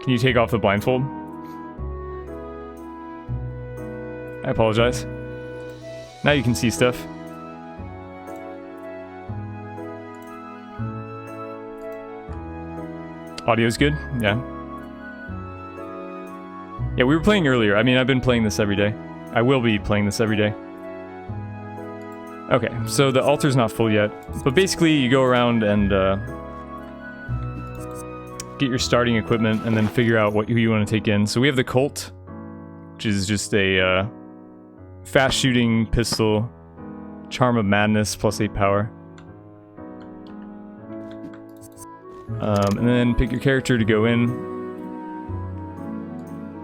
Can you take off the blindfold? I apologize. Now you can see stuff. Audio's good? Yeah. Yeah, we were playing earlier. I mean, I've been playing this every day. I will be playing this every day. Okay, so the altar's not full yet. But basically, you go around and get your starting equipment and then figure out who you want to take in. So we have the Colt, which is just a fast-shooting pistol, Charm of Madness, +8 power. And then pick your character to go in.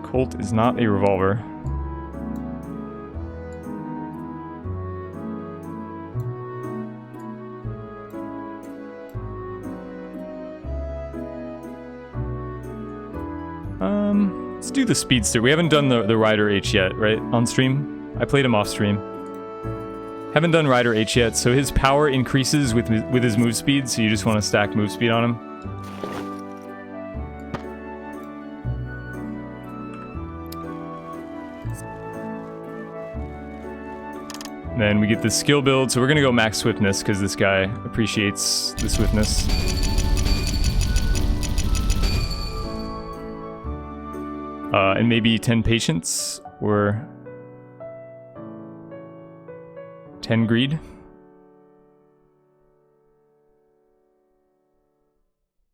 Colt is not a revolver. Let's do the Speedster. We haven't done the Rider H yet, right? On stream? I played him off stream. Haven't done Rider H yet, so his power increases with his move speed, so you just want to stack move speed on him. And then we get the skill build, so we're going to go max swiftness, because this guy appreciates the swiftness. And maybe 10 patience, or 10 greed.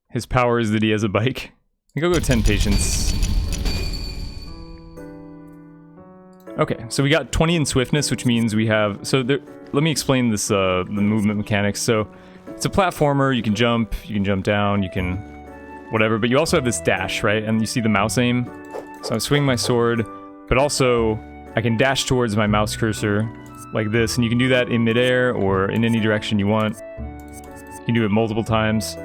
His power is that he has a bike. I think I'll go 10 patience. Okay, so we got 20 in swiftness, which means we have... So there, let me explain this, the movement mechanics. So it's a platformer, you can jump down, you can... whatever, but you also have this dash, right? And you see the mouse aim. So I swing my sword, but also I can dash towards my mouse cursor like this, and you can do that in midair or in any direction you want. You can do it multiple times.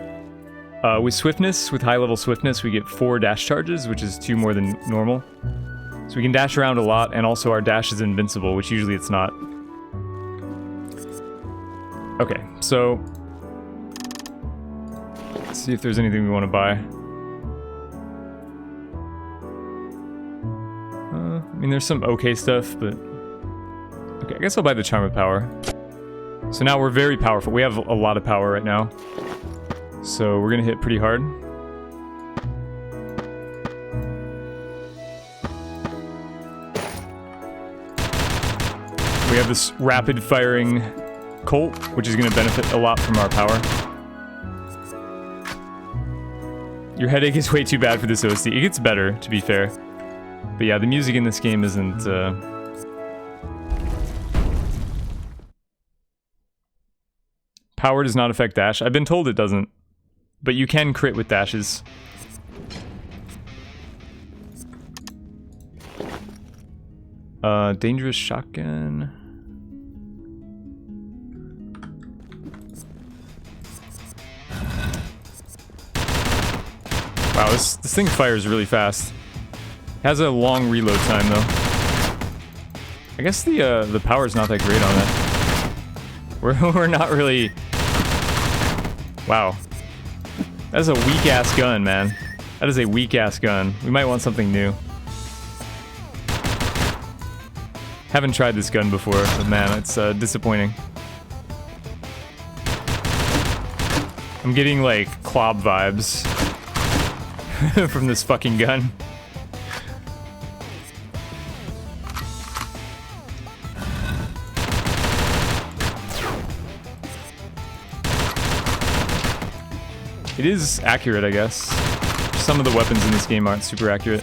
With swiftness, with high level swiftness, we get 4 dash charges, which is 2 more than normal. So we can dash around a lot, and also our dash is invincible, which usually it's not. Okay, so let's see if there's anything we want to buy. I mean, there's some okay stuff, but... Okay, I guess I'll buy the Charm of Power. So now we're very powerful. We have a lot of power right now. So we're gonna hit pretty hard. We have this rapid-firing Colt, which is gonna benefit a lot from our power. Your headache is way too bad for this OST. It gets better, to be fair. But yeah, the music in this game isn't, Power does not affect dash. I've been told it doesn't. But you can crit with dashes. Dangerous shotgun. Wow, this thing fires really fast. Has a long reload time though. I guess the power's not that great on it. We're not really. Wow, that is a weak ass gun, man. That is a weak ass gun. We might want something new. Haven't tried this gun before, but man, it's disappointing. I'm getting like Klob vibes from this fucking gun. It is accurate, I guess. Some of the weapons in this game aren't super accurate.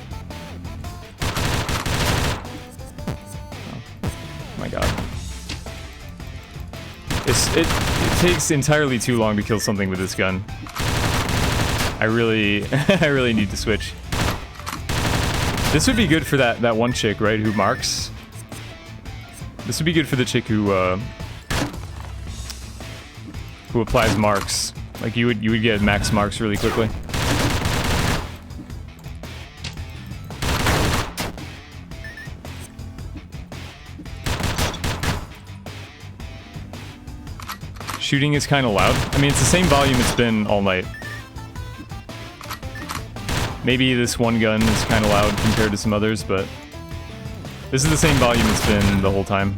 Oh my god. It takes entirely too long to kill something with this gun. I really need to switch. This would be good for that one chick, right, who marks. This would be good for the chick who applies marks. Like you would get max marks really quickly. Shooting is kind of loud. I mean, it's the same volume it's been all night. Maybe this one gun is kind of loud compared to some others, but this is the same volume it's been the whole time.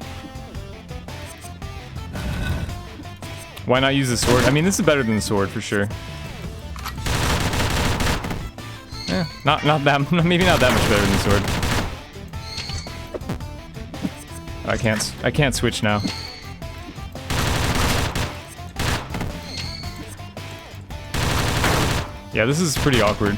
Why not use the sword? I mean, this is better than the sword for sure. Not that, maybe not that much better than the sword. I can't switch now. Yeah, this is pretty awkward.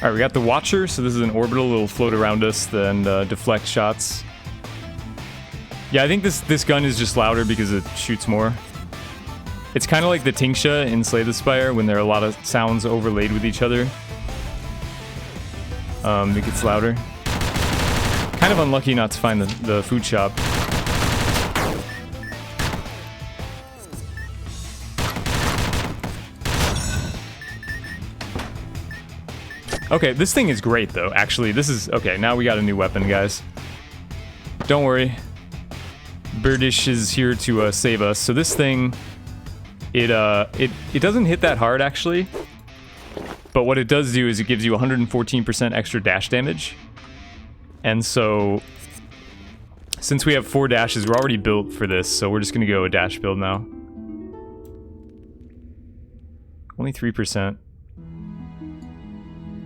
Alright, we got the Watcher, so this is an orbital, it'll float around us and deflect shots. Yeah, I think this gun is just louder because it shoots more. It's kind of like the Tingsha in Slay the Spire, when there are a lot of sounds overlaid with each other. It gets louder. Kind of unlucky not to find the food shop. Okay, this thing is great though, actually. This is... Okay, now we got a new weapon, guys. Don't worry. Birdish is here to save us. So this thing... It doesn't hit that hard, actually. But what it does do is it gives you 114% extra dash damage. And so... Since we have 4 dashes, we're already built for this, so we're just gonna go a dash build now. Only 3%.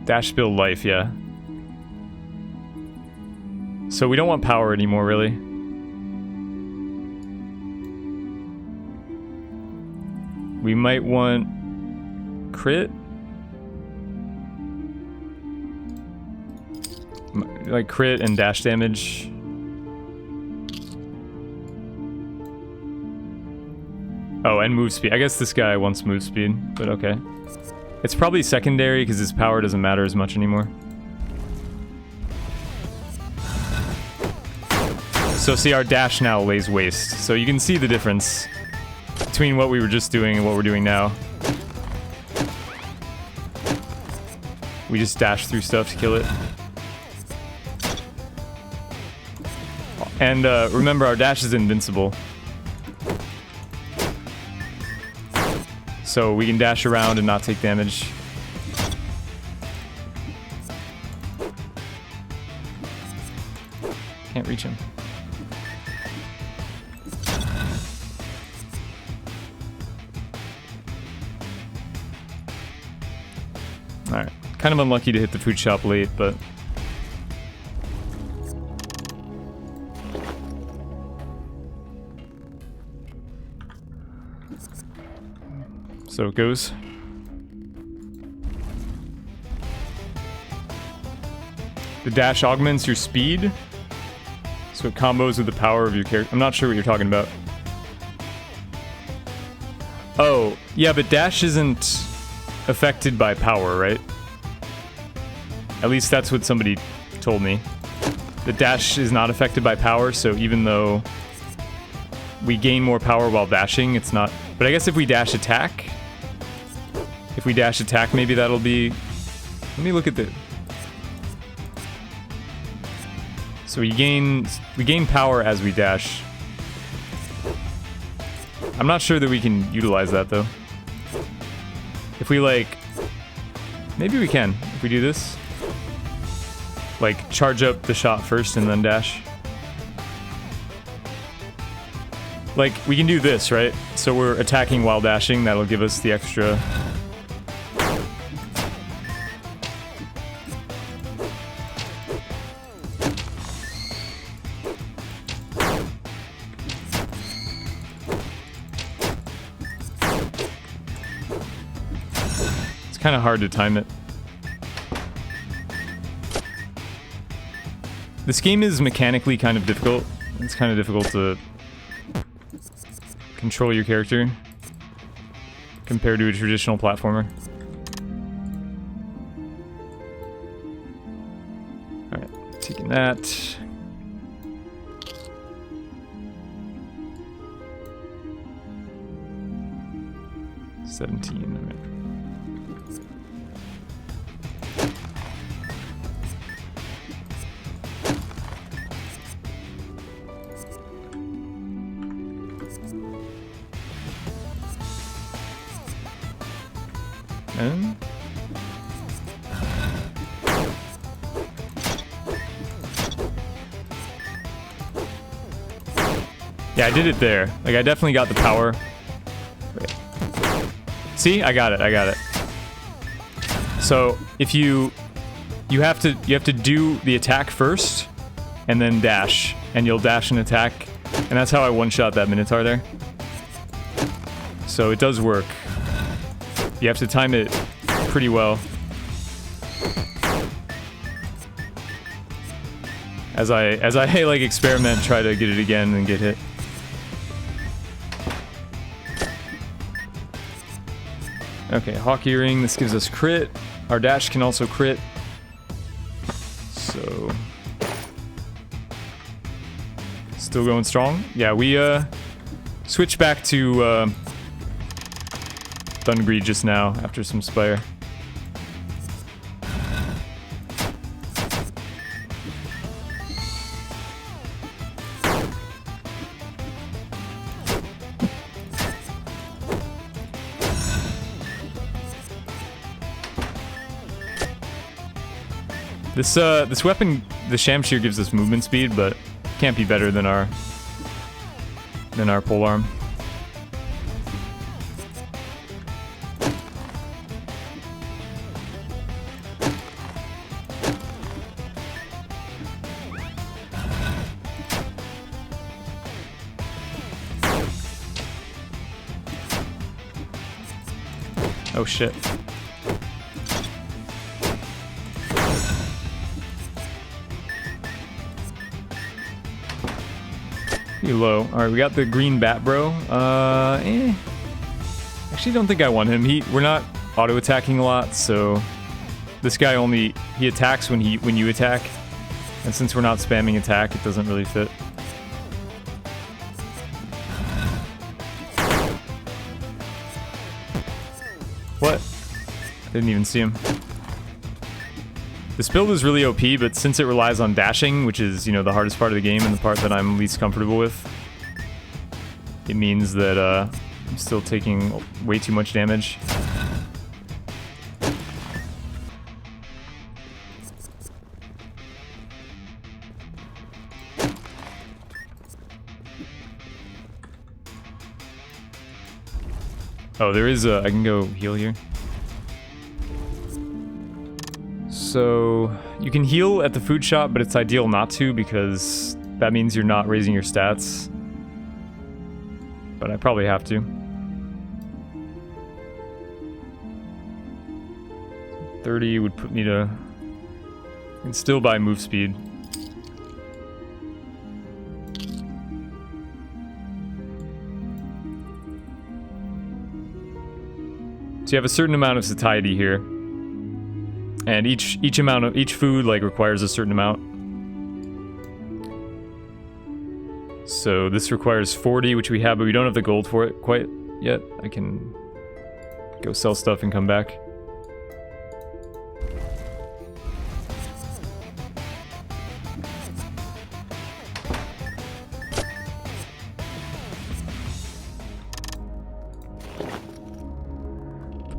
Dash build life, yeah. So we don't want power anymore, really. We might want crit? Like crit and dash damage. Oh, and move speed. I guess this guy wants move speed, but okay. It's probably secondary because his power doesn't matter as much anymore. So see, our dash now lays waste. So you can see the difference between what we were just doing and what we're doing now. We just dash through stuff to kill it. And remember, our dash is invincible. So we can dash around and not take damage. Can't reach him. Alright. Kind of unlucky to hit the food shop late, but... So it goes. The dash augments your speed, so it combos with the power of your character. I'm not sure what you're talking about. Oh, yeah, but dash isn't affected by power, right? At least that's what somebody told me. The dash is not affected by power, so even though we gain more power while dashing, it's not... But I guess if we dash attack... If we dash attack, maybe that'll be... Let me look at the... So we gain power as we dash. I'm not sure that we can utilize that, though. If we, like... Maybe we can, if we do this. Like, charge up the shot first and then dash. Like, we can do this, right? So we're attacking while dashing, that'll give us the extra... Kind of hard to time it. This game is mechanically kind of difficult. It's kind of difficult to control your character compared to a traditional platformer. Alright, taking that. $17, alright. And yeah, I did it there. Like, I definitely got the power. Wait. See? I got it. So, if you have to do the attack first and then dash, and you'll dash and attack, and that's how I one-shot that Minotaur there. So, it does work. You have to time it pretty well. As I like experiment, try to get it again and get hit. Okay, Hawk Earring, this gives us crit. Our dash can also crit. So still going strong. Yeah, we switched back to Dungreed just now after some Spire. This weapon, the Shamshir, gives us movement speed, but can't be better than our polearm. Oh shit. Pretty low. Alright, we got the green bat bro. Actually don't think I want him. We're not auto attacking a lot, so this guy he attacks when you attack. And since we're not spamming attack, it doesn't really fit. What? I didn't even see him. This build is really OP, but since it relies on dashing, which is, you know, the hardest part of the game and the part that I'm least comfortable with, it means that I'm still taking way too much damage. Oh, there is I can go heal here. So, you can heal at the food shop, but it's ideal not to because that means you're not raising your stats. But I probably have to. 30 would put me to... I can still buy move speed. So you have a certain amount of satiety here. And each food like requires a certain amount. So this requires 40, which we have, but we don't have the gold for it quite yet. I can go sell stuff and come back.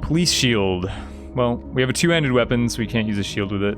Police shield. Well, we have a two-handed weapon, so we can't use a shield with it.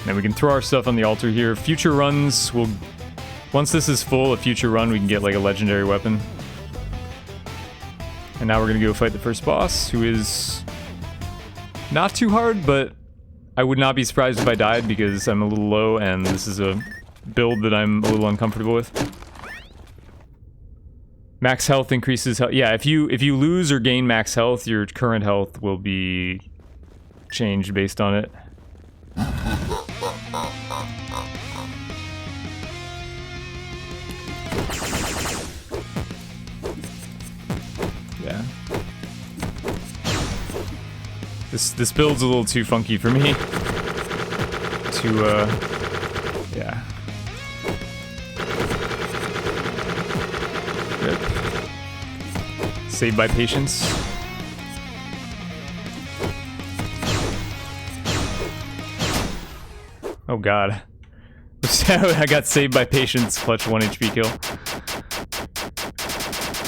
Then we can throw our stuff on the altar here. Future runs will... Once this is full, a future run, we can get like a legendary weapon. And now we're gonna go fight the first boss, who is... not too hard, but I would not be surprised if I died because I'm a little low and this is a build that I'm a little uncomfortable with. Max health increases health. Yeah, if you lose or gain max health, your current health will be changed based on it. Yeah. This build's a little too funky for me. to, yeah. Rip. Saved by patience. Oh god. I got saved by patience, clutch 1 HP kill.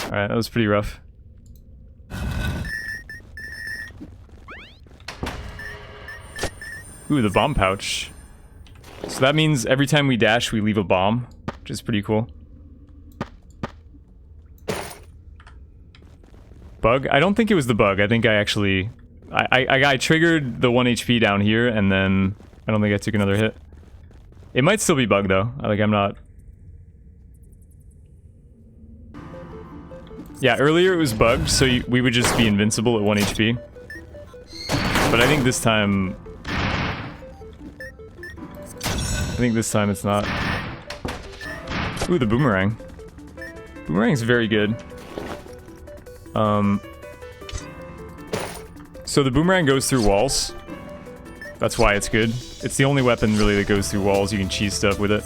Alright, that was pretty rough. Ooh, the bomb pouch. So that means every time we dash, we leave a bomb, which is pretty cool. Bug? I don't think it was the bug. I think I actually... I triggered the 1 HP down here, and then I don't think I took another hit. It might still be bug, though. Like, I'm not... Yeah, earlier it was bugged, so we would just be invincible at 1 HP. But I think this time... it's not. Ooh, the boomerang. Boomerang's very good. So the boomerang goes through walls. That's why it's good. It's the only weapon really that goes through walls. You can cheese stuff with it.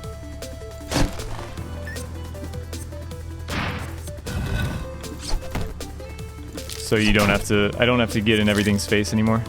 So you don't have to... I don't have to get in everything's face anymore.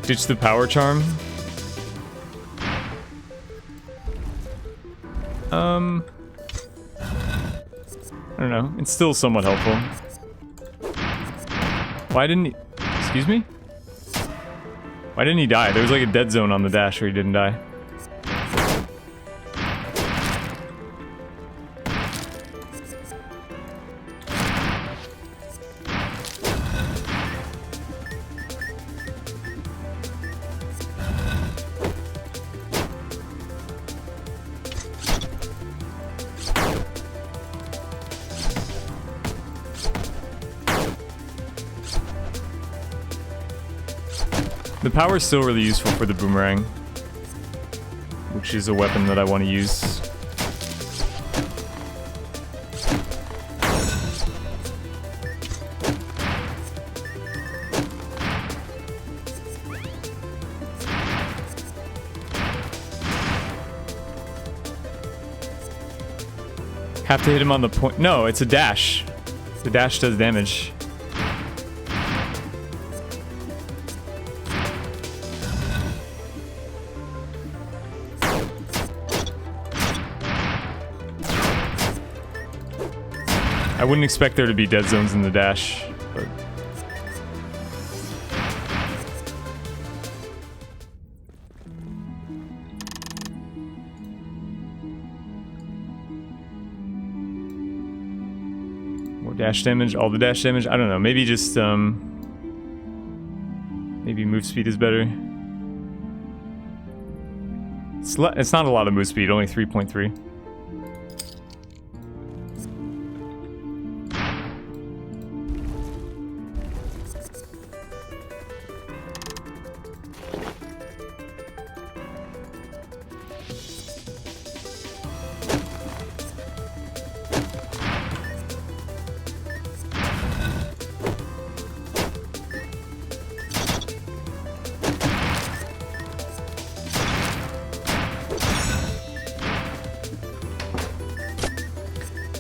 Ditch the power charm. I don't know. It's still somewhat helpful. Why didn't he... Excuse me? Why didn't he die? There was like a dead zone on the dash where he didn't die. The power is still really useful for the boomerang, which is a weapon that I want to use. Have to hit him on the point. No, it's a dash. The dash does damage. I wouldn't expect there to be dead zones in the dash, but... More dash damage, all the dash damage? I don't know, maybe just, maybe move speed is better. It's not a lot of move speed, only 3.3.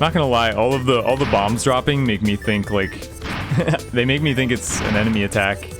Not gonna lie, all the bombs dropping make me think like they make me think it's an enemy attack.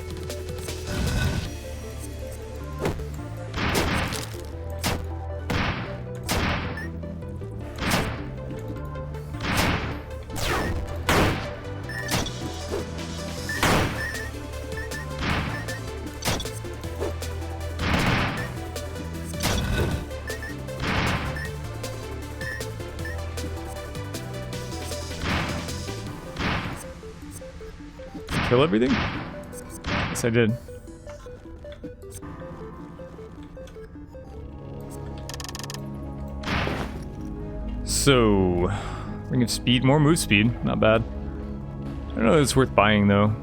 kill everything? Yes, I did. So, ring of speed, more move speed, not bad. I don't know if it's worth buying though.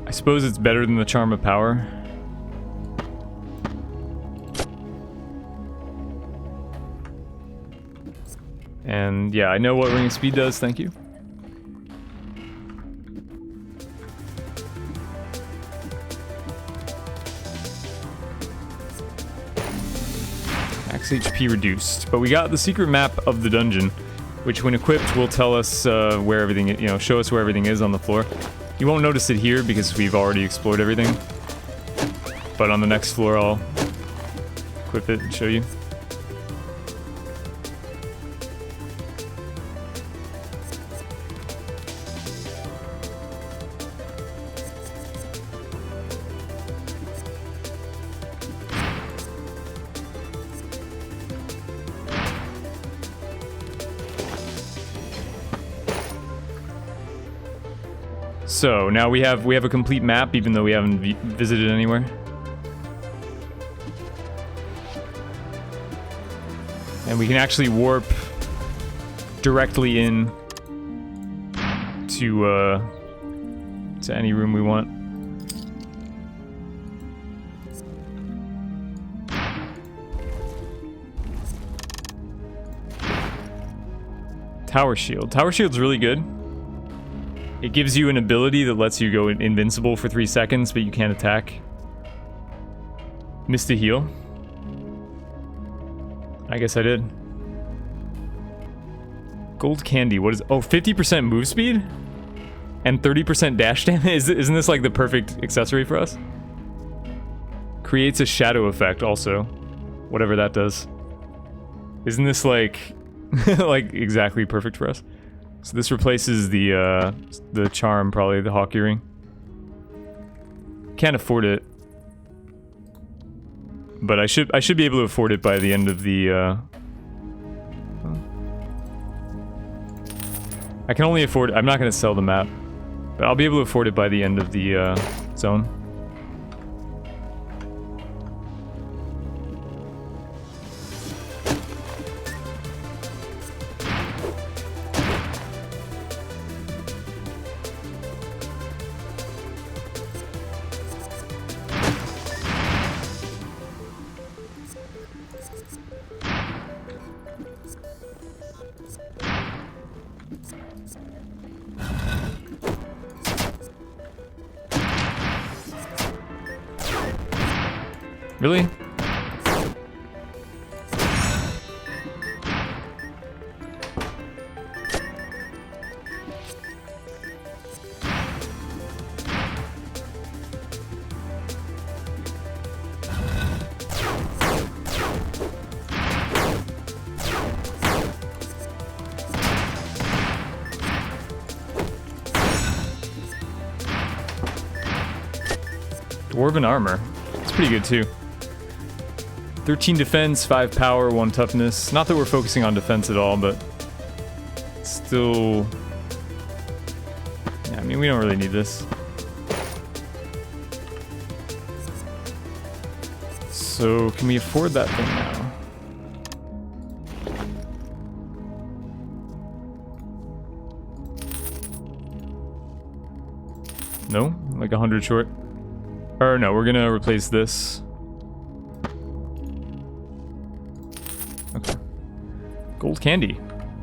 I suppose it's better than the charm of power. And yeah, I know what ring of speed does, thank you. Max HP reduced, but we got the secret map of the dungeon, which when equipped will tell us where everything, show us where everything is on the floor. You won't notice it here because we've already explored everything, but on the next floor I'll equip it and show you. So now we have a complete map, even though we haven't visited anywhere. And we can actually warp directly in to any room we want. Tower shield. Tower shield's really good. It gives you an ability that lets you go invincible for 3 seconds, but you can't attack. Missed a heal. I guess I did. Gold candy, what is... Oh, 50% move speed? And 30% dash damage? Isn't this like the perfect accessory for us? Creates a shadow effect also. Whatever that does. Isn't this like... like exactly perfect for us? So this replaces the charm, probably, the hockey ring. Can't afford it. But I should be able to afford it by the end of the, I can only afford... I'm not going to sell the map. But I'll be able to afford it by the end of the, zone. Really? Dwarven armor. It's pretty good too. 13 defense, 5 power, 1 toughness. Not that we're focusing on defense at all, but still... Yeah, I mean, we don't really need this. So, can we afford that thing now? No? Like 100 short? Or no, we're gonna replace this. Okay. Gold candy.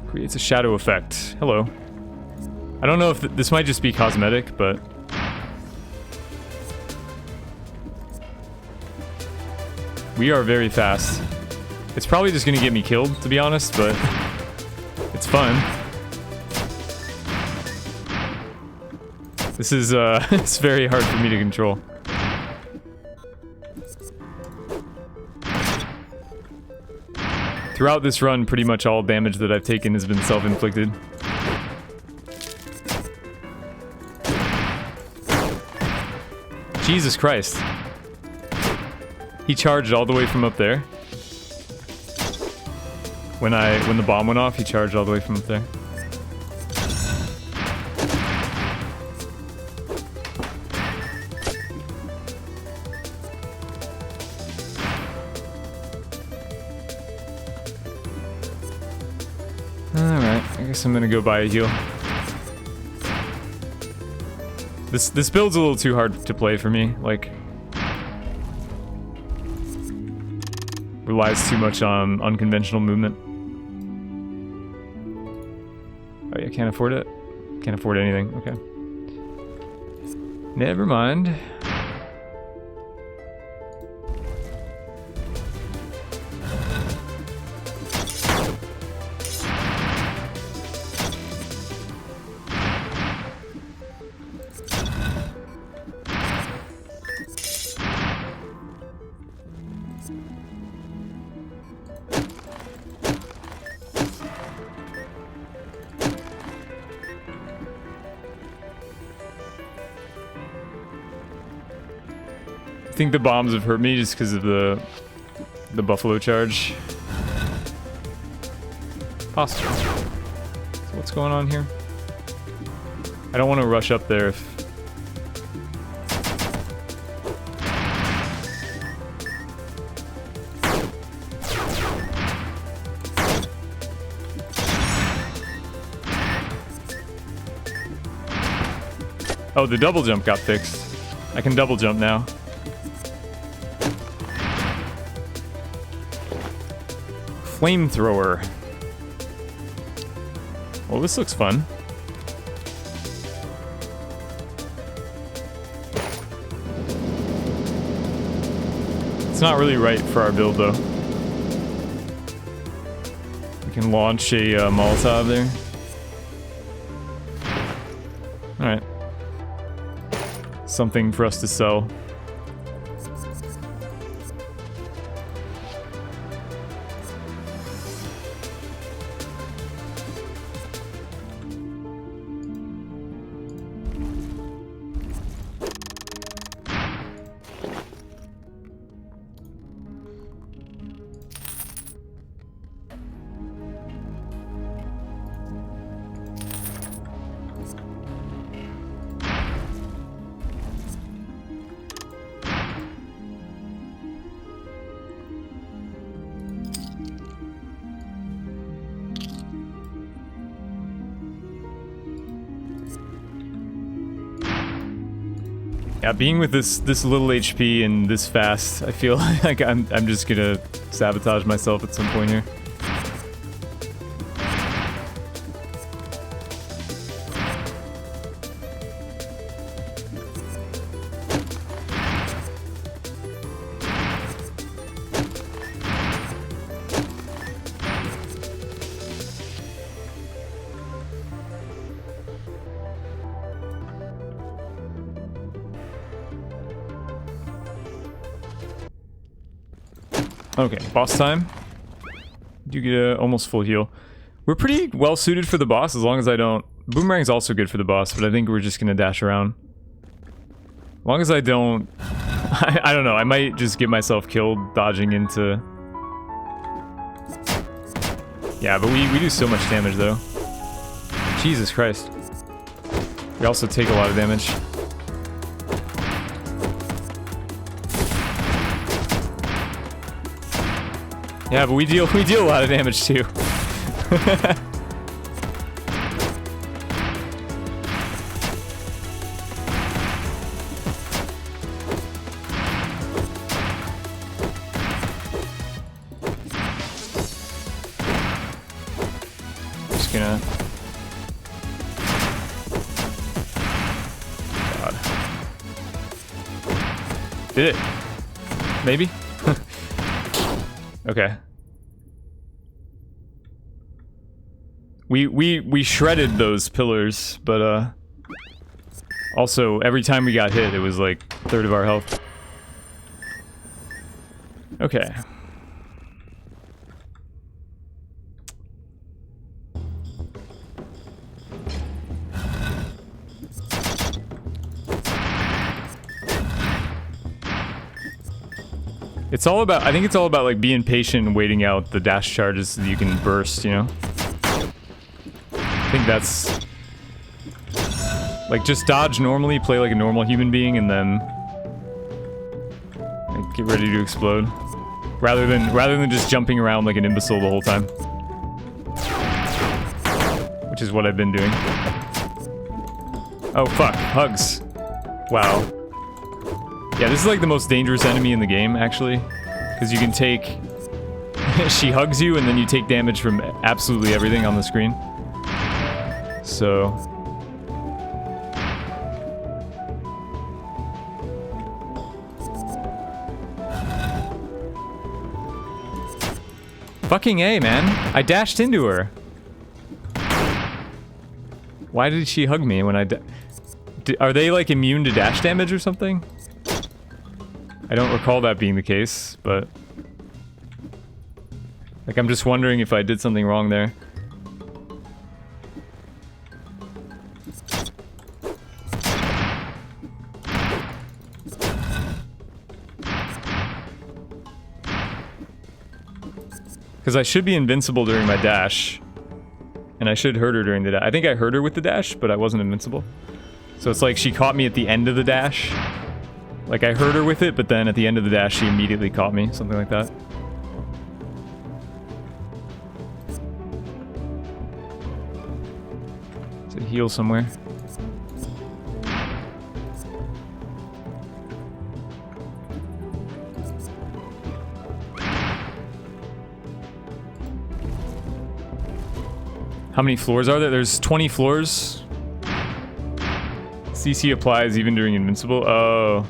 Creates a shadow effect. Hello. I don't know if this might just be cosmetic, but... We are very fast. It's probably just gonna get me killed, to be honest, but... It's fun. This is, it's very hard for me to control. Throughout this run, pretty much all damage that I've taken has been self-inflicted. Jesus Christ. He charged all the way from up there. When the bomb went off, he charged all the way from up there. guess I'm gonna go buy a heal. This build's a little too hard to play for me. Like, relies too much on unconventional movement. Oh yeah, can't afford it? Can't afford anything, okay. Never mind. I think the bombs have hurt me just because of the buffalo charge. Possible. So what's going on here? I don't want to rush up there if... Oh, the double jump got fixed. I can double jump now. Flamethrower. Well, this looks fun. It's not really right for our build, though. We can launch a Molotov there. Alright. Something for us to sell. Yeah, being with this little HP and this fast, I feel like I'm just gonna sabotage myself at some point here. Okay, boss time. You get a almost full heal. We're pretty well suited for the boss as long as I don't... Boomerang's also good for the boss, but I think we're just gonna dash around. As long as I don't... I don't know, I might just get myself killed dodging into... Yeah, but we do so much damage though. Jesus Christ. We also take a lot of damage. Yeah, but we deal a lot of damage too. Just gonna... God. Did it? Maybe? Okay. We shredded those pillars, but also every time we got hit, it was like a third of our health. Okay. It's all about, I think it's all about like being patient and waiting out the dash charges so that you can burst, you know? I think that's... Like, just dodge normally, play like a normal human being, and then... like, get ready to explode. Rather than just jumping around like an imbecile the whole time. which is what I've been doing. Oh fuck, hugs. Wow. Yeah, this is like the most dangerous enemy in the game, actually. Because you can take... she hugs you, and then you take damage from absolutely everything on the screen. So... Fucking A, man. I dashed into her. Why did she hug me when I are they like immune to dash damage or something? I don't recall that being the case, but... Like, I'm just wondering if I did something wrong there. Because I should be invincible during my dash. And I should hurt her during the dash. I think I hurt her with the dash, but I wasn't invincible. So it's like she caught me at the end of the dash. Like I hurt her with it, but then at the end of the dash she immediately caught me. Something like that. Is it heal somewhere? How many floors are there? There's 20 floors. CC applies even during invincible. Oh.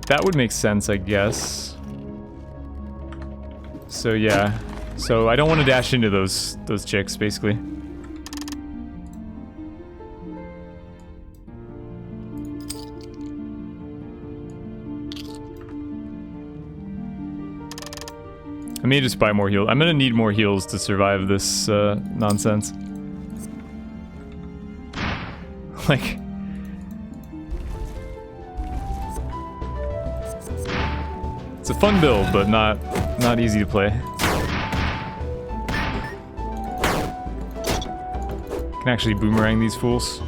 That would make sense, I guess. So yeah. So I don't want to dash into those chicks, basically. I may just buy more heals. I'm gonna need more heals to survive this nonsense. Like... It's a fun build, but not easy to play. Can actually boomerang these fools.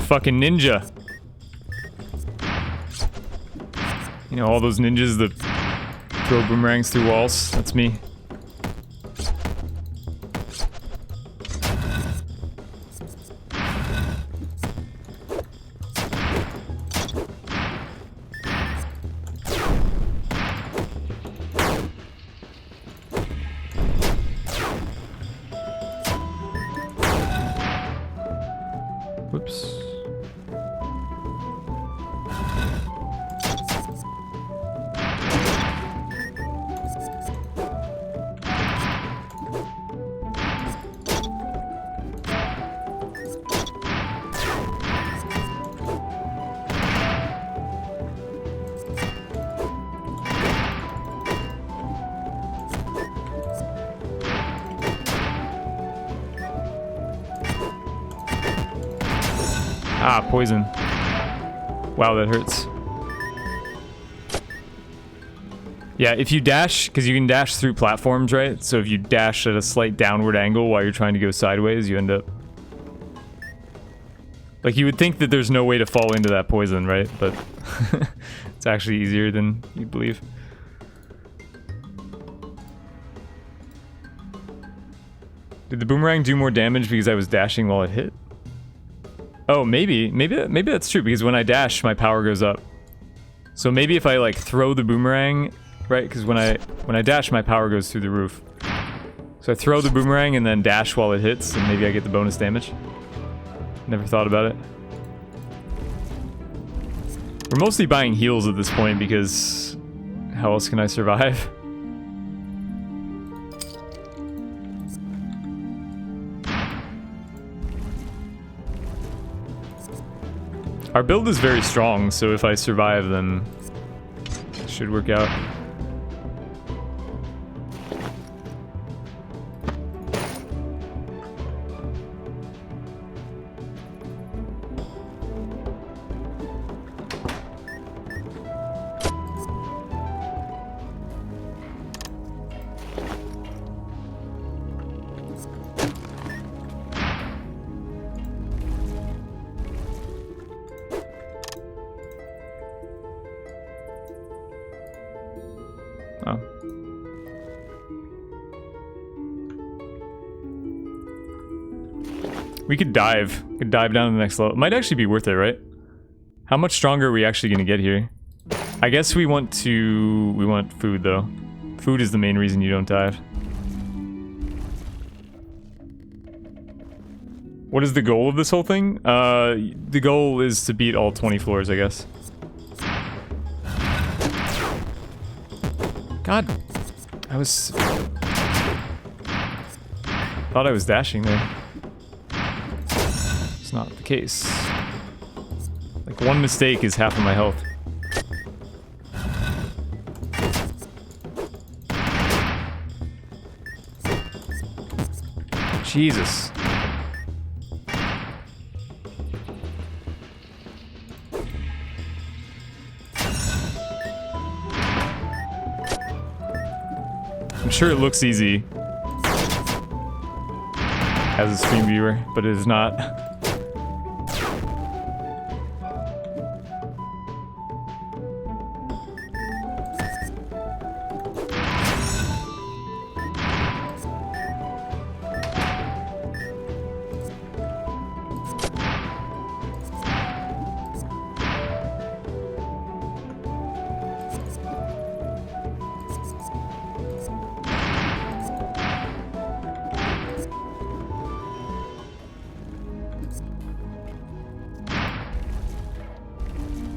Fucking ninja. You know, all those ninjas that throw boomerangs through walls? That's me. Whoops. Ah, poison. Wow, that hurts. Yeah, if you dash, because you can dash through platforms, right? So if you dash at a slight downward angle while you're trying to go sideways, you end up... Like, you would think that there's no way to fall into that poison, right? But it's actually easier than you believe. Did the boomerang do more damage because I was dashing while it hit? Oh, maybe that's true, because when I dash, my power goes up. So maybe if I, like, throw the boomerang, right? Because when I dash, my power goes through the roof. So I throw the boomerang and then dash while it hits, and maybe I get the bonus damage. Never thought about it. We're mostly buying heals at this point, because how else can I survive? Our build is very strong, so if I survive, then it should work out. We could dive. We could dive down to the next level. It might actually be worth it, right? How much stronger are we actually going to get here? I guess we want food, though. Food is the main reason you don't dive. What is the goal of this whole thing? The goal is to beat all 20 floors, I guess. God, thought I was dashing there. It's not the case. Like, one mistake is half of my health. Jesus. I'm sure it looks easy as a stream viewer, but it is not.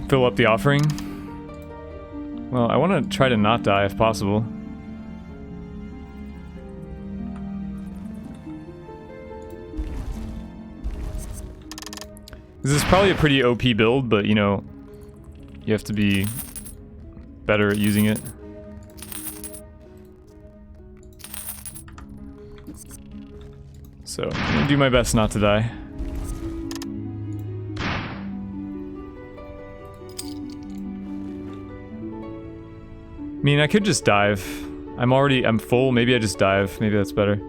Fill up the offering. Well, I want to try to not die if possible. This is probably a pretty OP build, but you know, you have to be better at using it. So, I'm gonna do my best not to die. I mean, I could just dive. I'm full. Maybe I just dive. Maybe that's better.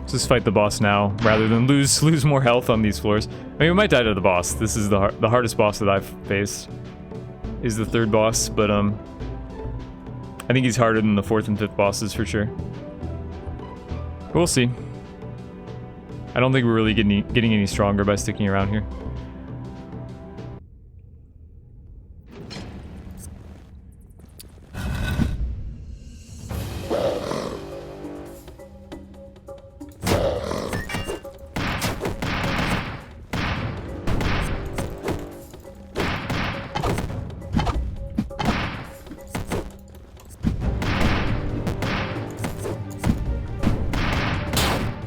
Let's just fight the boss now, rather than lose more health on these floors. I mean, we might die to the boss. This is the hardest boss that I've faced. Is the third boss, but I think he's harder than the fourth and fifth bosses for sure. But we'll see. I don't think we're really getting any stronger by sticking around here.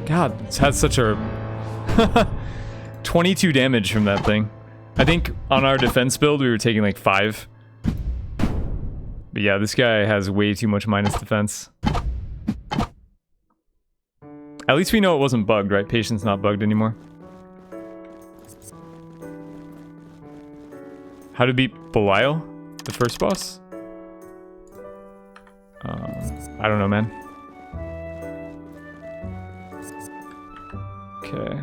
God, it's had such a 22 damage from that thing. I think on our defense build we were taking like 5. But yeah, this guy has way too much minus defense. At least we know it wasn't bugged, right? Patience not bugged anymore. How to beat Belial? The first boss? I don't know, man. Okay.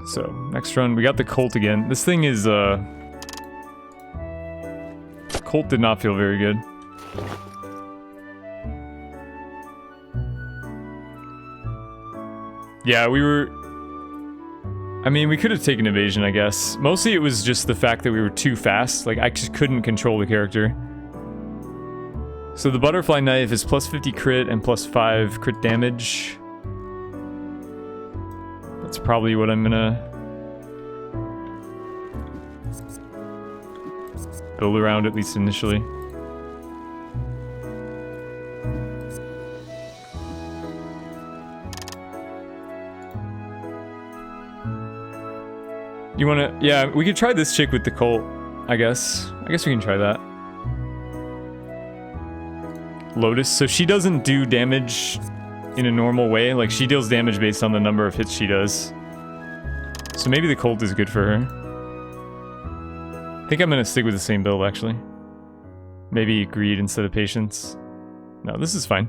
So, next run, we got the Colt again. This thing is, Colt did not feel very good. Yeah, I mean, we could have taken evasion, I guess. Mostly it was just the fact that we were too fast. Like, I just couldn't control the character. So the butterfly knife is plus 50 crit and plus 5 crit damage. That's probably what I'm gonna build around, at least initially. You wanna... Yeah, we could try this chick with the Colt, I guess. I guess we can try that. Lotus, so she doesn't do damage in a normal way. Like, she deals damage based on the number of hits she does. So maybe the Colt is good for her. I think I'm gonna stick with the same build, actually. Maybe Greed instead of Patience. No, this is fine.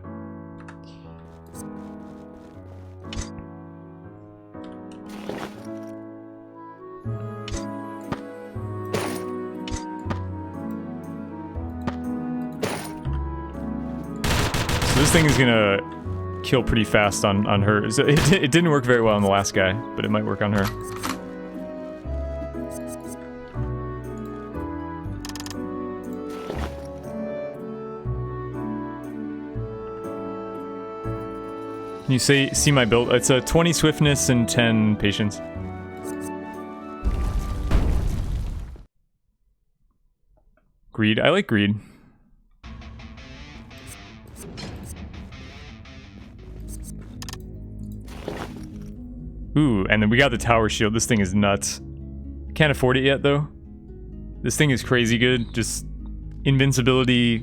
This thing is gonna kill pretty fast on her. So it didn't work very well on the last guy, but it might work on her. Can you see my build? It's a 20 swiftness and 10 patience. Greed. I like greed. Ooh, and then we got the tower shield. This thing is nuts. Can't afford it yet, though. This thing is crazy good. Just invincibility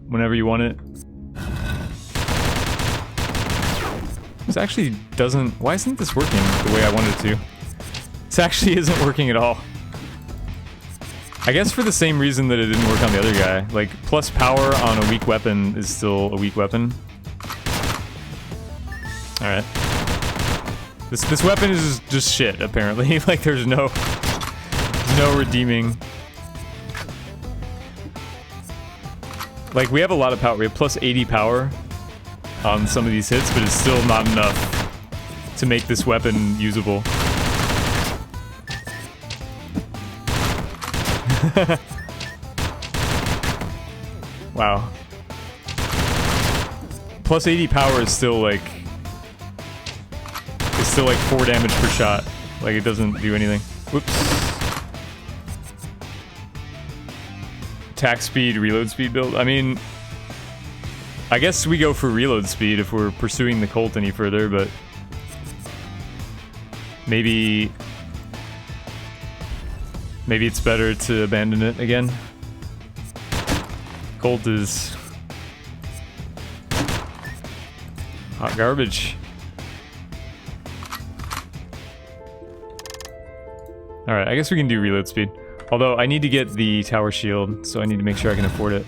whenever you want it. This actually doesn't... Why isn't this working the way I wanted it to? This actually isn't working at all. I guess for the same reason that it didn't work on the other guy. Like, plus power on a weak weapon is still a weak weapon. Alright. This weapon is just shit, apparently. Like, there's no redeeming. Like, we have a lot of power. We have plus 80 power on some of these hits, but it's still not enough to make this weapon usable. Wow. Plus 80 power is still like... It's still like 4 damage per shot. Like, it doesn't do anything. Whoops. Attack speed, reload speed build. I mean... I guess we go for reload speed if we're pursuing the Colt any further, but... Maybe it's better to abandon it again. Colt is... hot garbage. Alright, I guess we can do reload speed. Although, I need to get the tower shield, so I need to make sure I can afford it.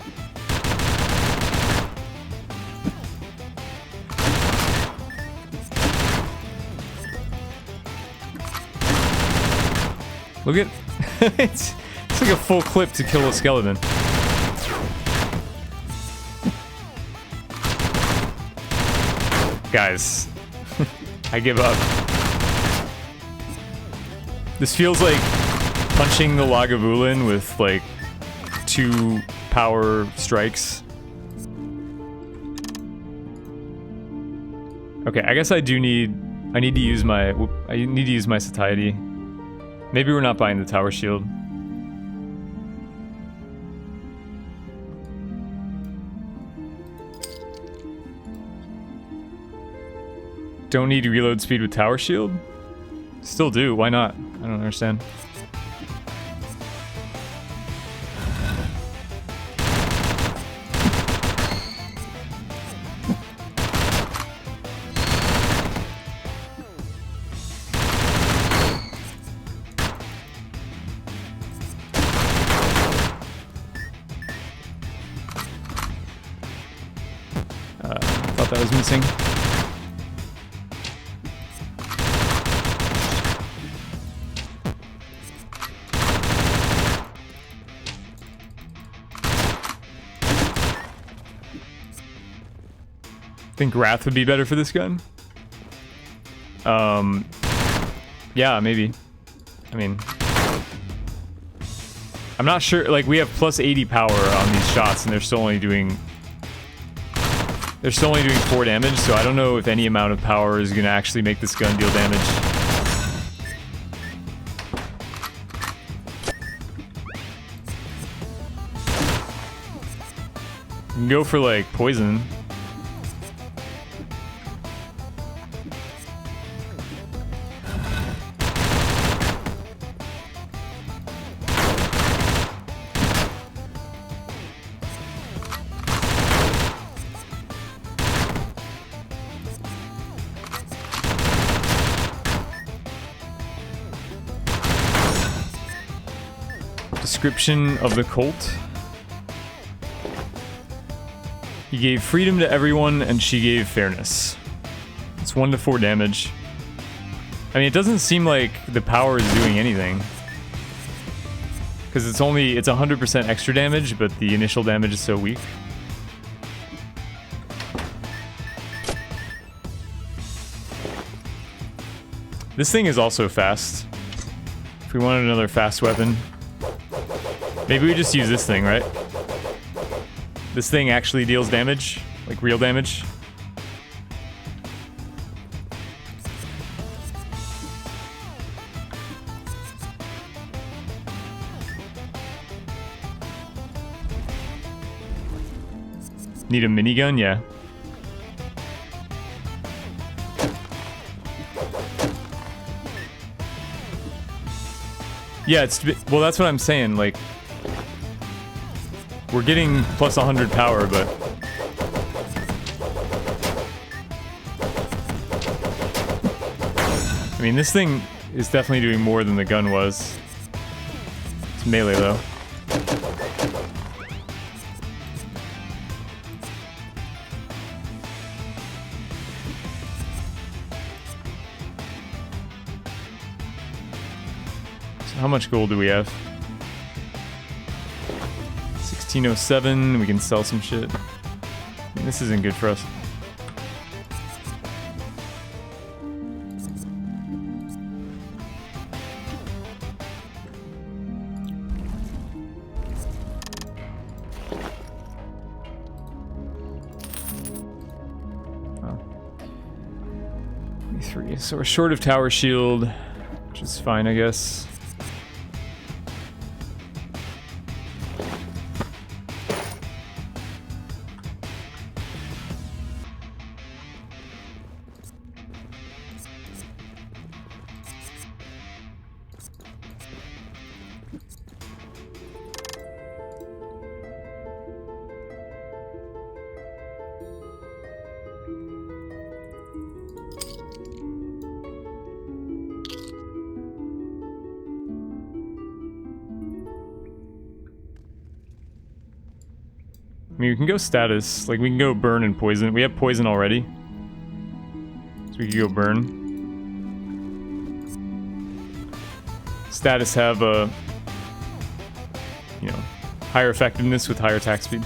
Look at... it's like a full clip to kill a skeleton. Guys, I give up. This feels like punching the Lagavulin with like 2 power strikes. Okay, I guess I need to use my satiety. Maybe we're not buying the tower shield. Don't need reload speed with tower shield? Still do, why not? I don't understand. Thought that was missing. Think Wrath would be better for this gun? Yeah, maybe. I mean... I'm not sure, like, we have plus 80 power on these shots, and they're still only doing 4 damage, so I don't know if any amount of power is gonna actually make this gun deal damage. You can go for, like, poison. Description of the Colt. He gave freedom to everyone, and she gave fairness. It's 1 to 4 damage. I mean, it doesn't seem like the power is doing anything. Because it's 100% extra damage, but the initial damage is so weak. This thing is also fast. If we wanted another fast weapon, maybe we just use this thing, right? This thing actually deals damage, like real damage. Need a minigun? Yeah. Yeah, well, that's what I'm saying, like, we're getting plus 100 power, but I mean, this thing is definitely doing more than the gun was. It's melee, though. How much gold do we have? 1607, we can sell some shit. This isn't good for us. Oh. 23, so we're short of tower shield, which is fine, I guess. I mean, we can go status. Like, we can go burn and poison. We have poison already. So we can go burn. Status have a, you know, higher effectiveness with higher attack speed.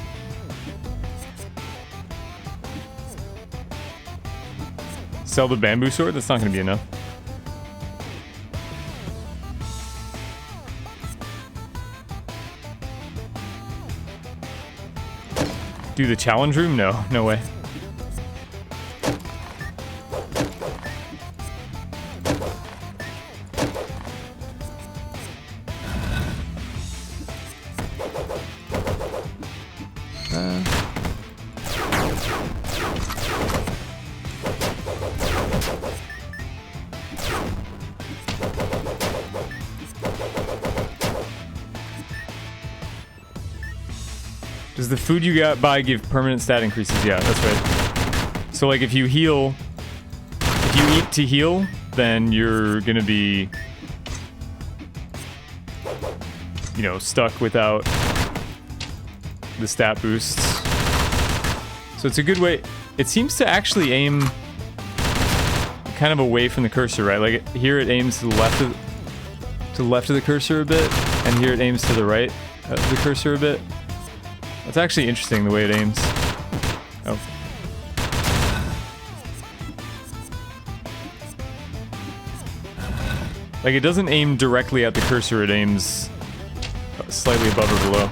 Sell the bamboo sword? That's not going to be enough. Do the challenge room? No, no way. Does the food you got buy give permanent stat increases? Yeah, that's right. So like if you heal, if you eat to heal, then you're gonna be, you know, stuck without the stat boosts. So it's a good way. It seems to actually aim kind of away from the cursor, right? Like here it aims to the left of the cursor a bit, and here it aims to the right of the cursor a bit. That's actually interesting, the way it aims. Oh. Like, it doesn't aim directly at the cursor, it aims slightly above or below.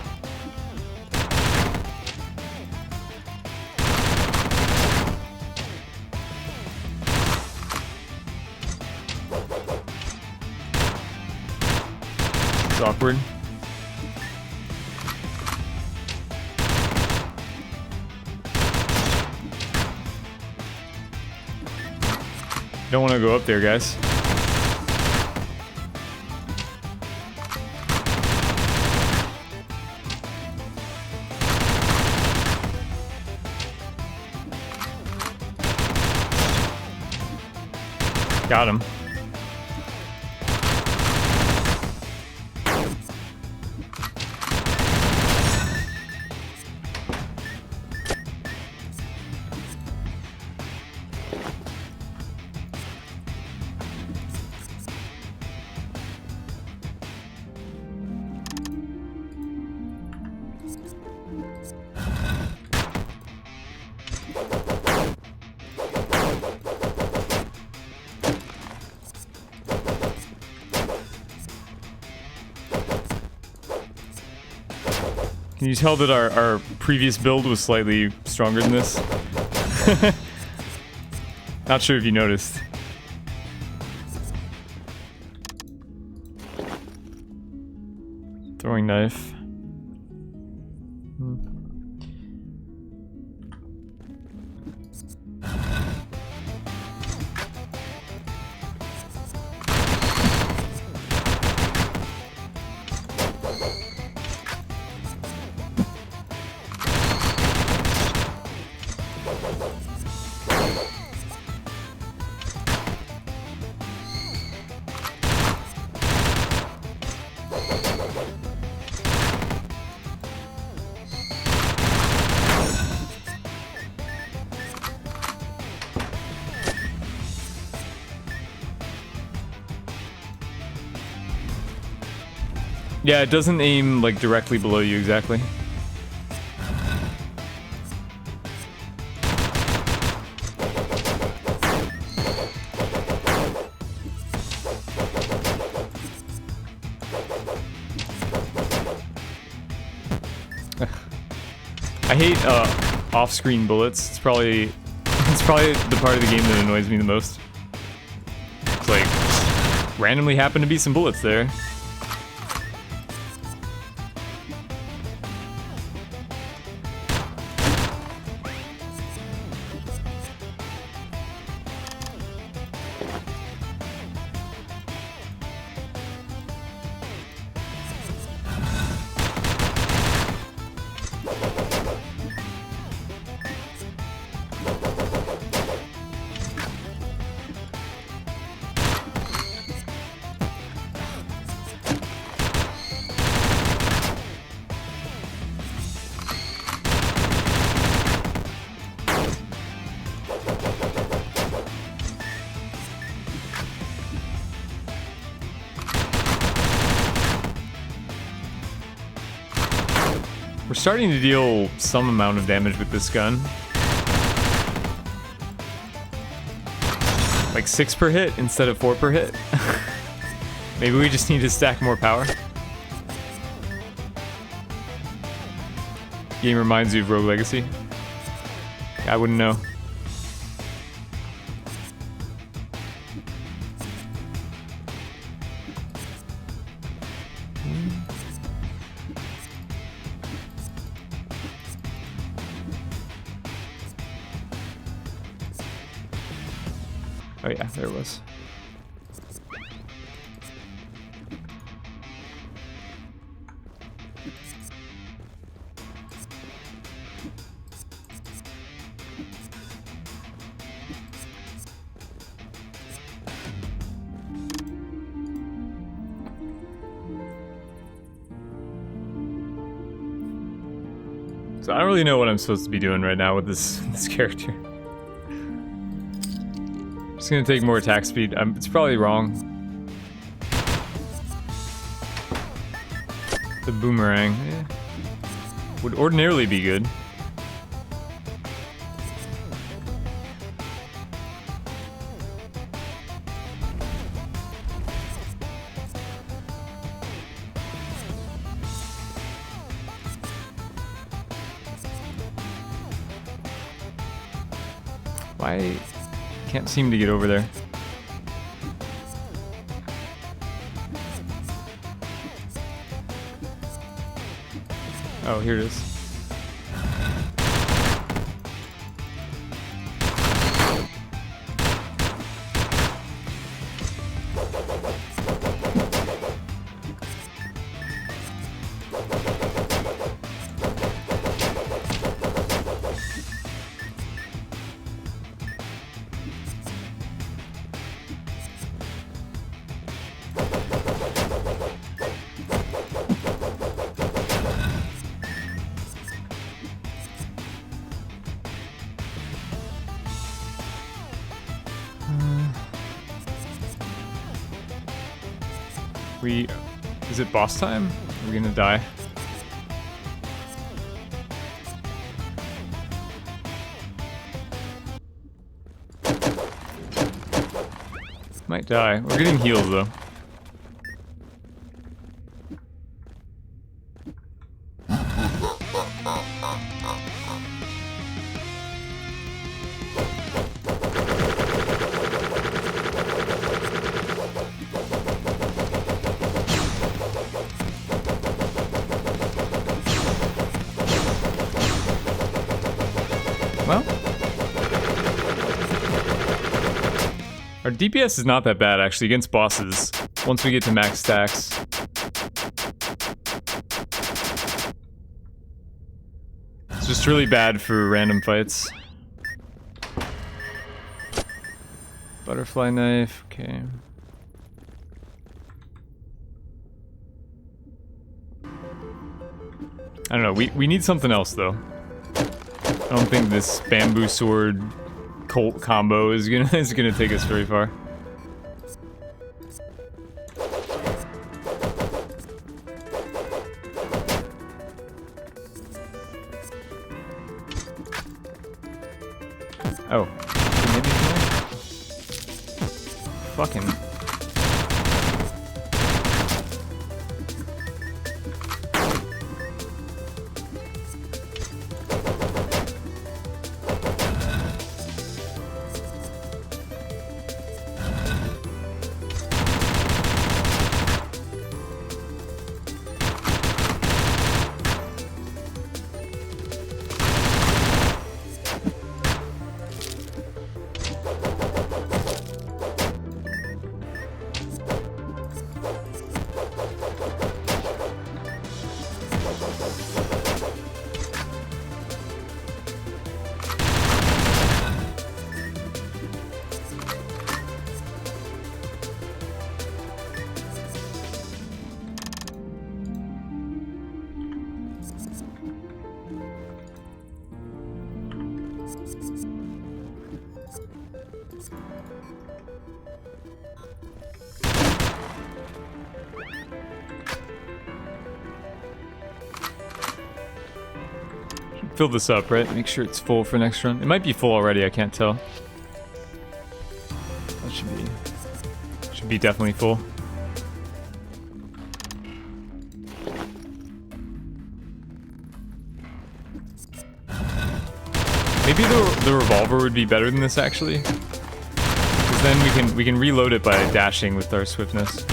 It's awkward. Don't want to go up there, guys. Got him. Can you tell that our previous build was slightly stronger than this? Not sure if you noticed. Throwing knife. Yeah, it doesn't aim like directly below you exactly. I hate off-screen bullets. It's probably the part of the game that annoys me the most. It's like randomly happen to be some bullets there. We're starting to deal some amount of damage with this gun. Like 6 per hit instead of 4 per hit. Maybe we just need to stack more power. Game reminds you of Rogue Legacy. I wouldn't know. Oh yeah, there it was. So I don't really know what I'm supposed to be doing right now with this character. It's gonna take more attack speed. It's probably wrong. The boomerang would ordinarily be good. Why? Can't seem to get over there. Oh, here it is. Is it boss time? Are we gonna die? Might die. We're getting heals though. Well, our DPS is not that bad actually against bosses once we get to max stacks. It's just really bad for random fights. Butterfly knife, okay. I don't know, we need something else though. I don't think this bamboo sword Colt combo is gonna take us very far. Oh, maybe fucking. Fill this up, right? Make sure it's full for next run. It might be full already, I can't tell. That should be definitely full. Maybe the revolver would be better than this actually. Because then we can reload it by dashing with our swiftness.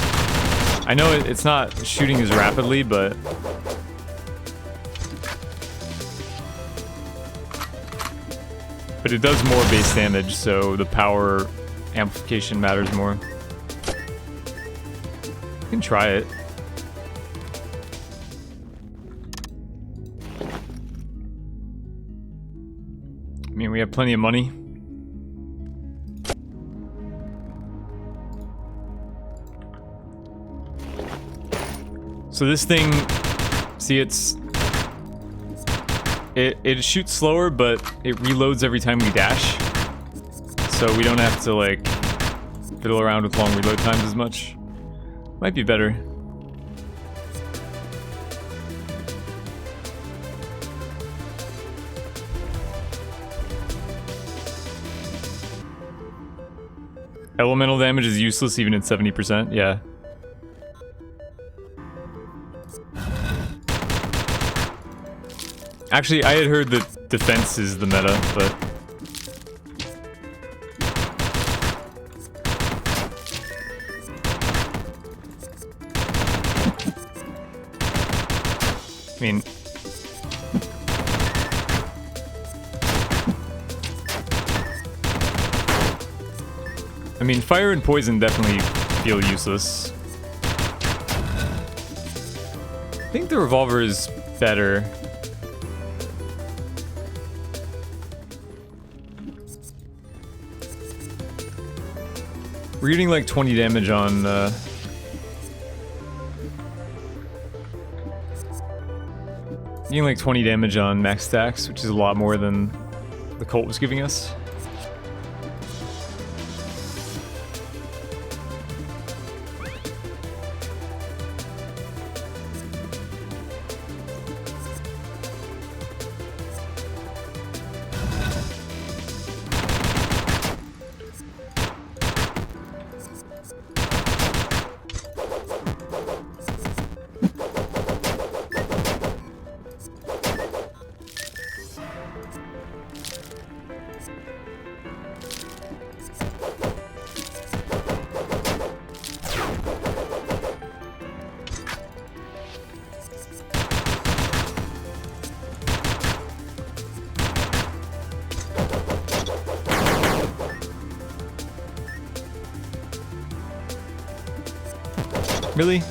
I know it's not shooting as rapidly, but it does more base damage, so the power amplification matters more. You can try it. I mean, we have plenty of money. So this thing, see, it shoots slower, but it reloads every time we dash. So we don't have to, like, fiddle around with long reload times as much. Might be better. Elemental damage is useless even at 70%, yeah. Actually, I had heard that defense is the meta, but I mean, fire and poison definitely feel useless. I think the revolver is better. We're getting like 20 damage on getting like 20 damage on max stacks, which is a lot more than the Colt was giving us. Really?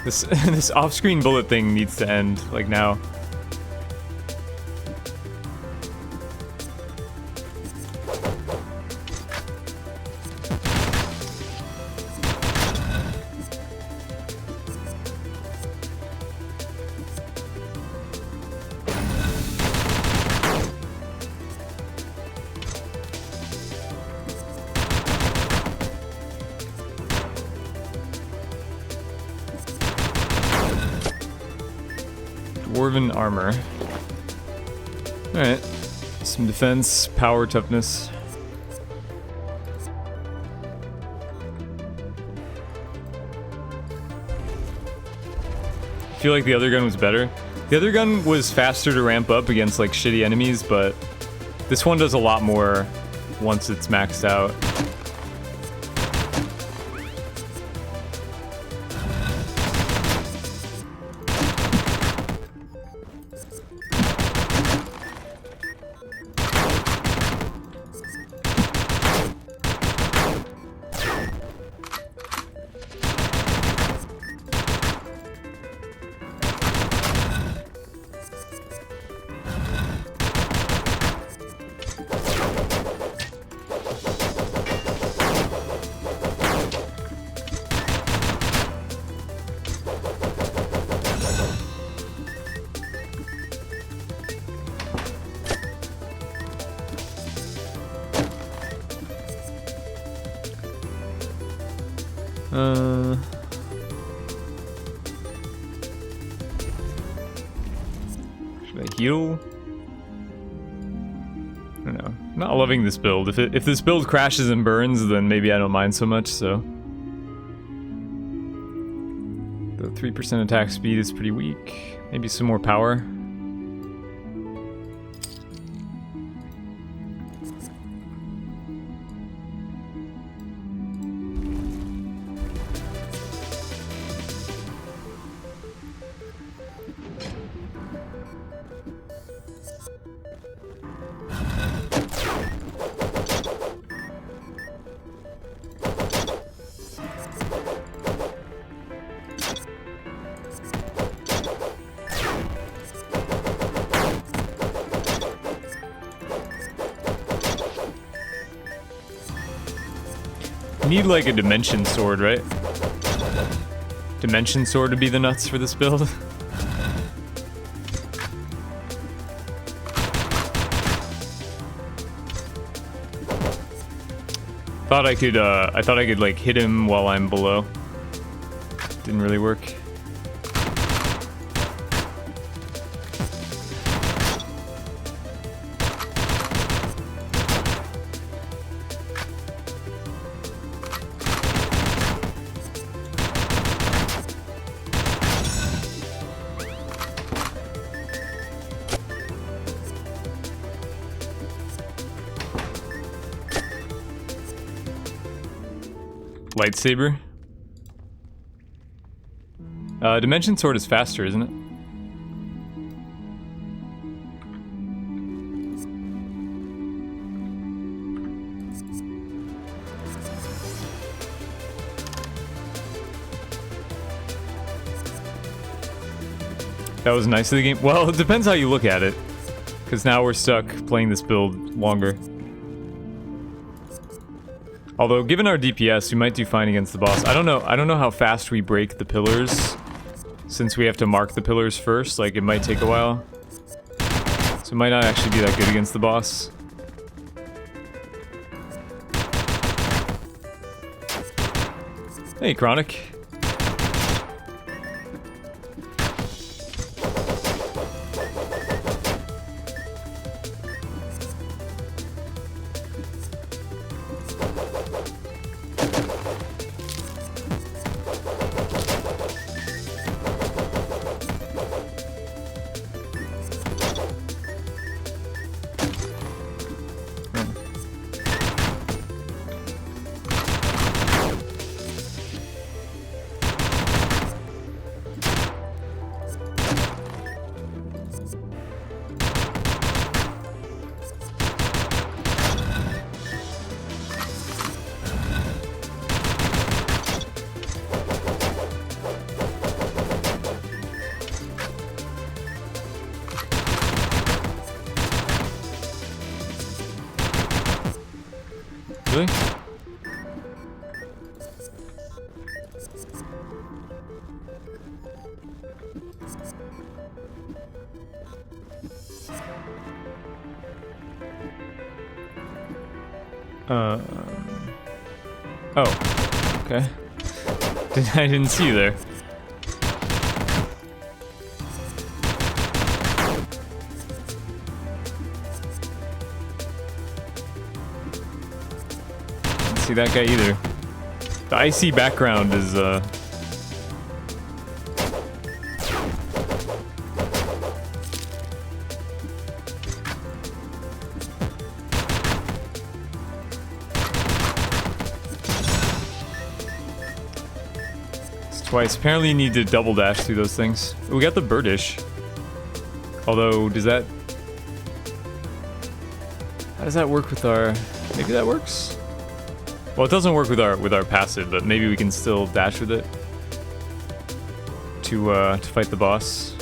This this off-screen bullet thing needs to end, like now. Dwarven armor. Alright. Some defense, power, toughness. I feel like the other gun was better. The other gun was faster to ramp up against like shitty enemies, but this one does a lot more once it's maxed out. Should I heal? I don't know. I'm not loving this build. If this build crashes and burns, then maybe I don't mind so much, so. The 3% attack speed is pretty weak. Maybe some more power. You need like a dimension sword, right? Dimension sword to be the nuts for this build. I thought I could like hit him while I'm below. Didn't really work. Lightsaber. Dimension sword is faster, isn't it? That was nice of the game. Well, it depends how you look at it, because now we're stuck playing this build longer. Although, given our DPS, we might do fine against the boss. I don't know how fast we break the pillars, since we have to mark the pillars first. Like, it might take a while. So it might not actually be that good against the boss. Hey, Chronic. Really? Oh, okay. I didn't see you there. Didn't see that guy either. The icy background is twice. Apparently you need to double dash through those things. We got the birdish. Although, does that... How does that work with our... Maybe that works? Well, it doesn't work with our passive, but maybe we can still dash with it to fight the boss.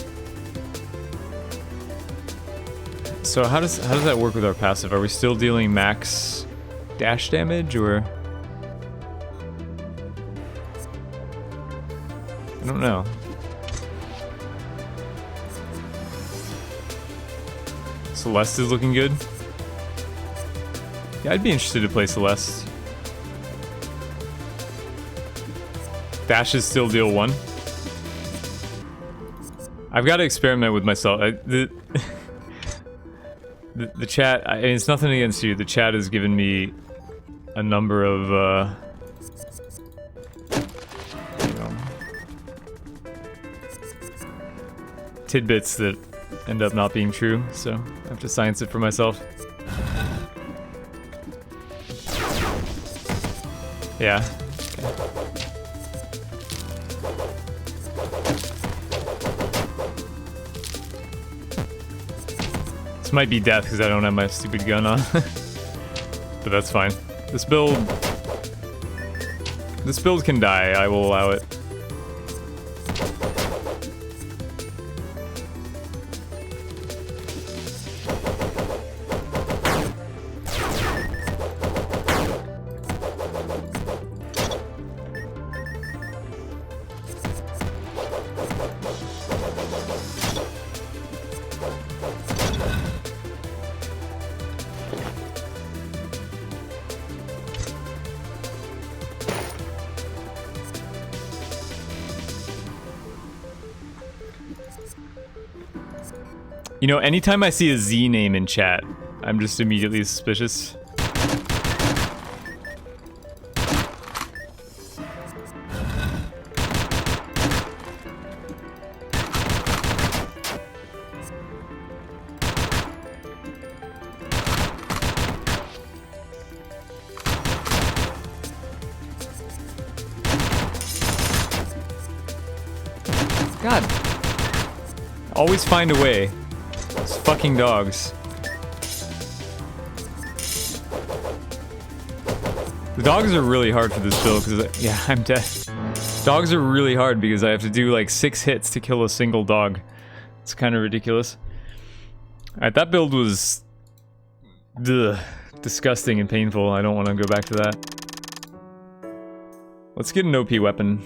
So how does that work with our passive? Are we still dealing max dash damage, or... I don't know. Celeste is looking good. Yeah, I'd be interested to play Celeste. Dashes still deal 1. I've got to experiment with myself. The chat, I mean, it's nothing against you. The chat has given me a number of tidbits that end up not being true, so I have to science it for myself. Yeah. Okay. This might be death because I don't have my stupid gun on. But that's fine. This build can die, I will allow it. You know, anytime I see a Z name in chat, I'm just immediately suspicious. God. Always find a way. Those fucking dogs. The dogs are really hard for this build because, yeah, I'm dead. Dogs are really hard because I have to do like 6 hits to kill a single dog. It's kind of ridiculous. Alright, that build was disgusting and painful. I don't want to go back to that. Let's get an OP weapon.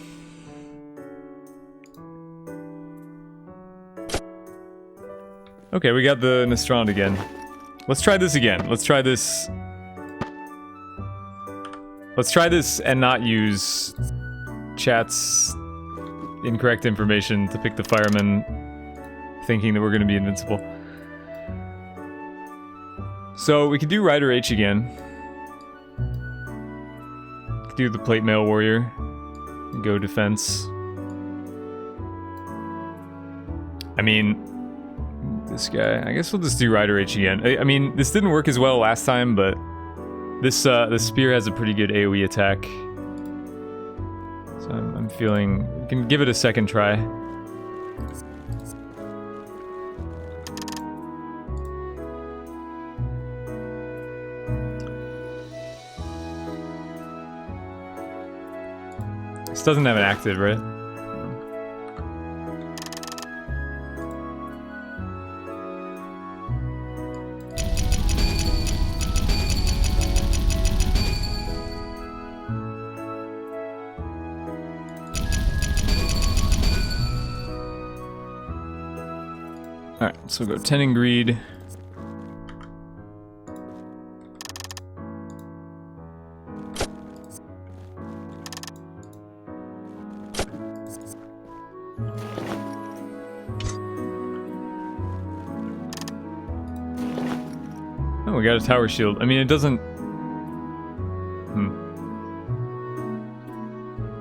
Okay, we got the Nostrand again. Let's try this again. Let's try this. Let's try this and not use chat's incorrect information to pick the fireman thinking that we're going to be invincible. So we could do Rider H again. Could do the Plate Mail Warrior. Go defense. I mean... This guy. I guess we'll just do Rider H again. I mean, this didn't work as well last time, but this spear has a pretty good AoE attack. So I'm feeling we can give it a second try. This doesn't have an active, right? Alright, so we'll go 10 in greed. Oh, we got a tower shield. I mean, it doesn't...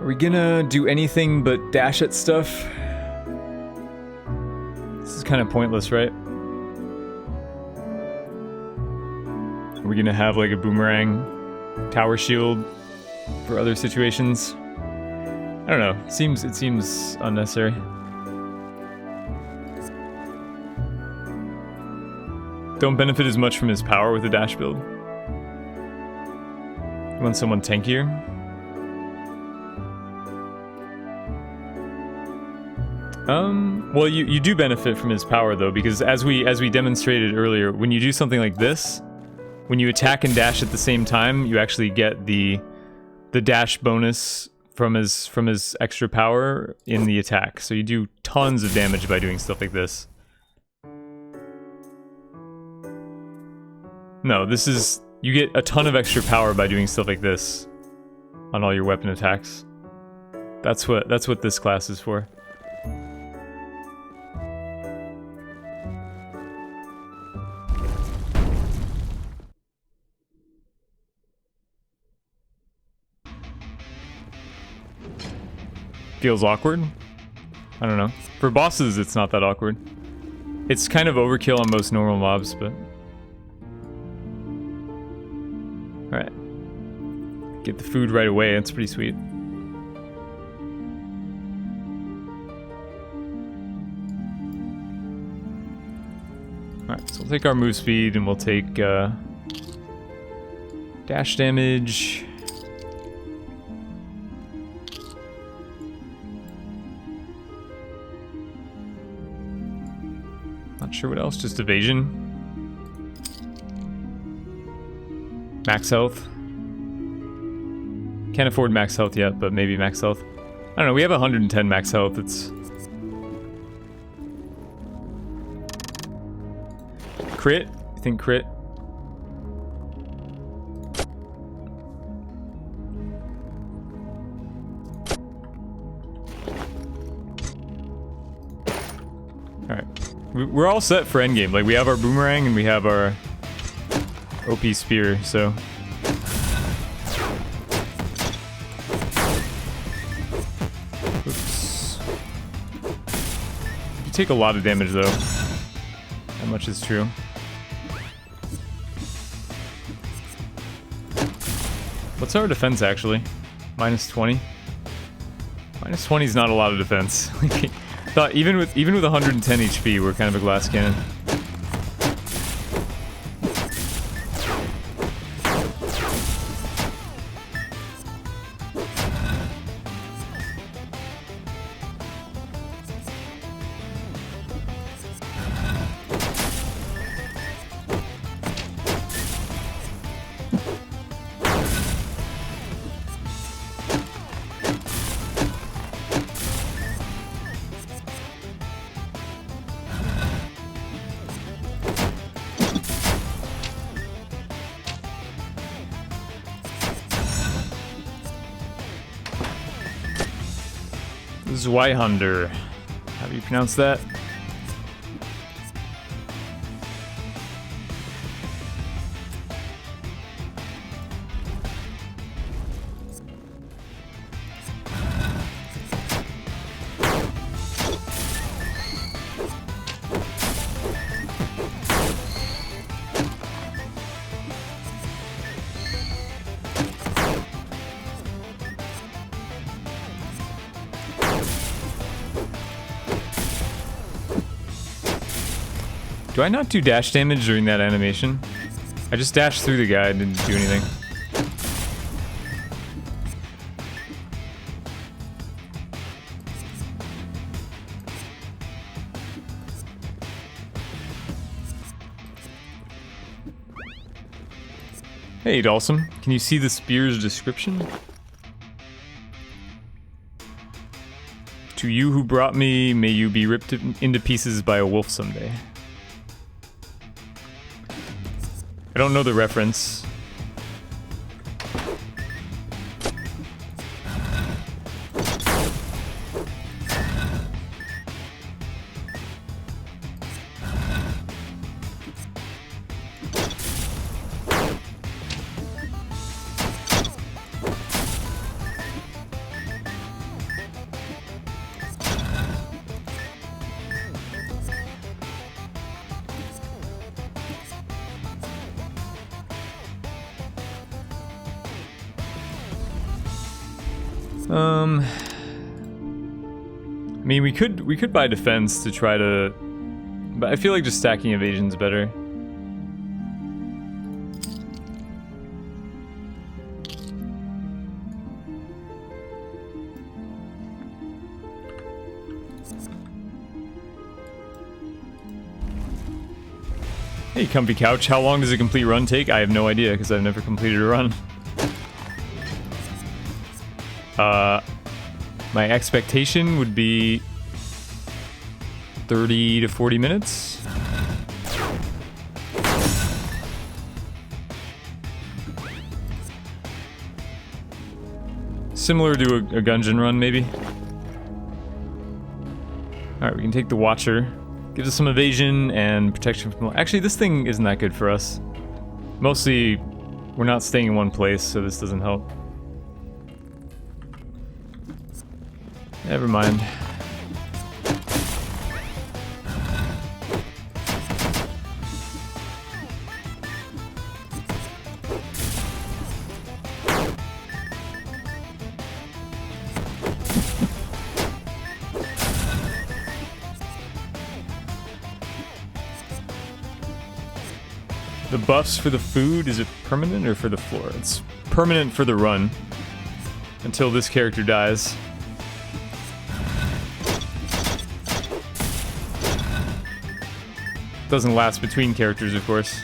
Are we gonna do anything but dash at stuff? This is kind of pointless, right? Are we gonna have like a boomerang tower shield for other situations? I don't know. It seems unnecessary. Don't benefit as much from his power with a dash build. You want someone tankier? Well, you do benefit from his power though, because as we demonstrated earlier, when you do something like this, when you attack and dash at the same time, you actually get the dash bonus from his extra power in the attack. So you do tons of damage by doing stuff like this. No, this is... You get a ton of extra power by doing stuff like this on all your weapon attacks. That's what this class is for. Feels awkward? I don't know. For bosses, it's not that awkward. It's kind of overkill on most normal mobs, but... Alright. Get the food right away, that's pretty sweet. Alright, so we'll take our move speed and we'll take dash damage. Not sure what else, just evasion. Max health. Can't afford max health yet, but maybe max health. I don't know, we have 110 max health, it's... Crit? You think crit? Alright. We're all set for endgame. Like, we have our boomerang and we have our OP spear, so... Oops. You take a lot of damage, though. How much is true? What's our defense, actually? Minus 20? Minus 20 is not a lot of defense. Thought even with 110 HP, we're kind of a glass cannon. Zweihander. How do you pronounce that? Do I not do dash damage during that animation? I just dashed through the guy and didn't do anything. Hey, Dawson. Can you see the spear's description? To you who brought me, may you be ripped into pieces by a wolf someday. I don't know the reference. I mean, we could buy defense to try to, but I feel like just stacking evasion's better. Hey, comfy couch. How long does a complete run take? I have no idea because I've never completed a run. My expectation would be 30 to 40 minutes. Similar to a Gungeon run, maybe. Alright, we can take the Watcher. Gives us some evasion and protection from... Actually, this thing isn't that good for us. Mostly, we're not staying in one place, so this doesn't help. Never mind. The buffs for the food, is it permanent or for the floor? It's permanent for the run until this character dies. Doesn't last between characters, of course.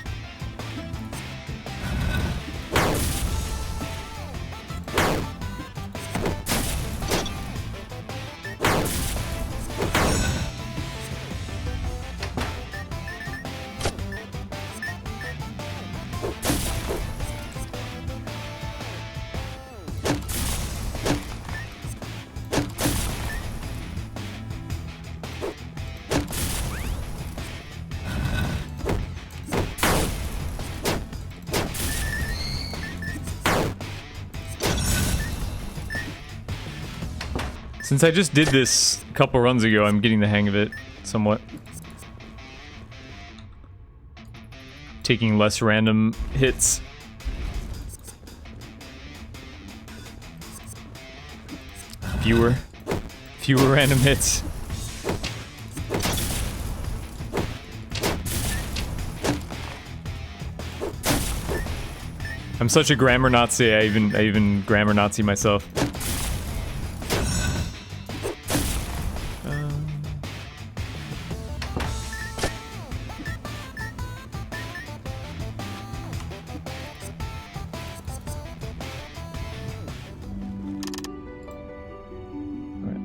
Since I just did this a couple runs ago, I'm getting the hang of it somewhat. Taking less random hits. Fewer random hits. I'm such a grammar Nazi, I even grammar Nazi myself.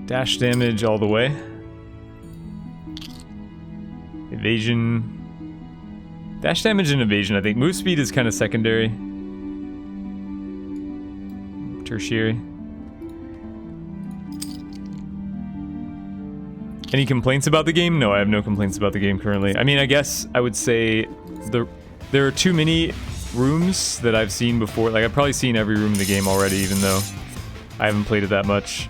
Dash damage all the way. Evasion. Dash damage and evasion, I think. Move speed is kind of secondary. Tertiary. Any complaints about the game? No, I have no complaints about the game currently. I mean, I guess I would say there are too many rooms that I've seen before. Like, I've probably seen every room in the game already, even though I haven't played it that much.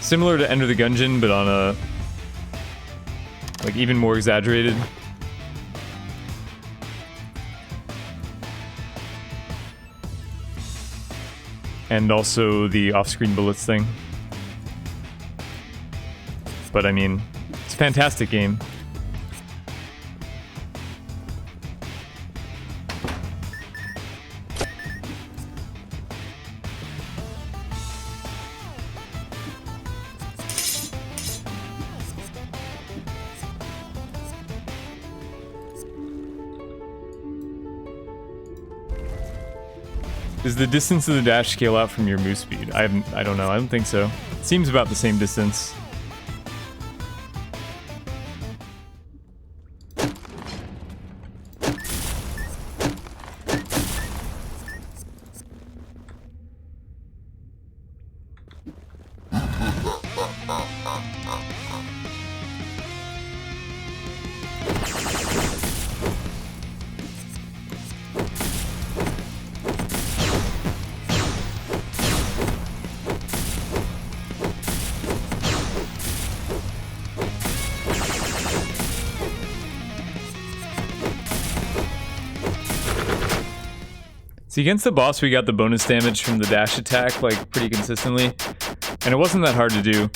Similar to Enter the Gungeon, but on a... like, even more exaggerated. And also the off-screen bullets thing. But I mean, it's a fantastic game. Does the distance of the dash scale out from your move speed? I don't know. I don't think so. It seems about the same distance. See, against the boss, we got the bonus damage from the dash attack, like, pretty consistently. And it wasn't that hard to do.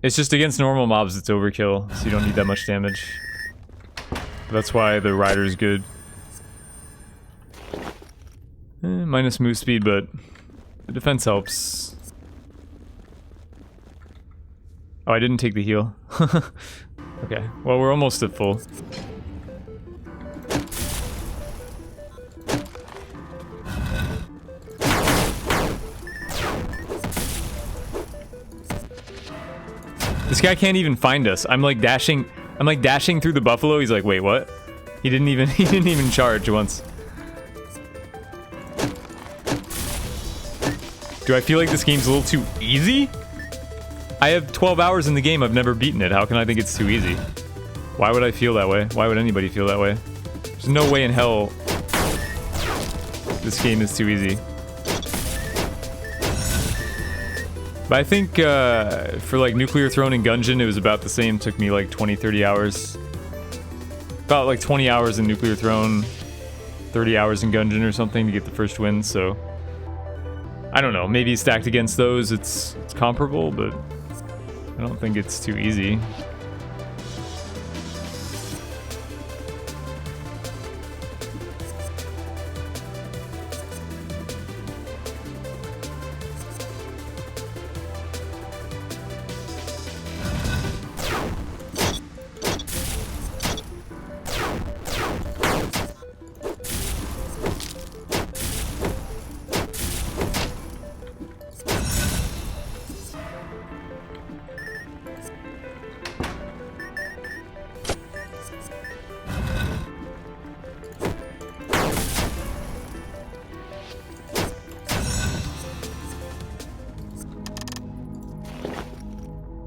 It's just against normal mobs, it's overkill, so you don't need that much damage. That's why the rider is good. Minus move speed, but the defense helps. Oh, I didn't take the heal. Okay, well, we're almost at full. This guy can't even find us. I'm like dashing through the buffalo. He's like, wait, what? He didn't even charge once. Do I feel like this game's a little too easy? I have 12 hours in the game. I've never beaten it. How can I think it's too easy? Why would I feel that way? Why would anybody feel that way? There's no way in hell this game is too easy. But I think for like Nuclear Throne and Gungeon, it was about the same. It took me like 20-30 hours. About like 20 hours in Nuclear Throne, 30 hours in Gungeon or something to get the first win, so... I don't know, maybe stacked against those it's comparable, but I don't think it's too easy.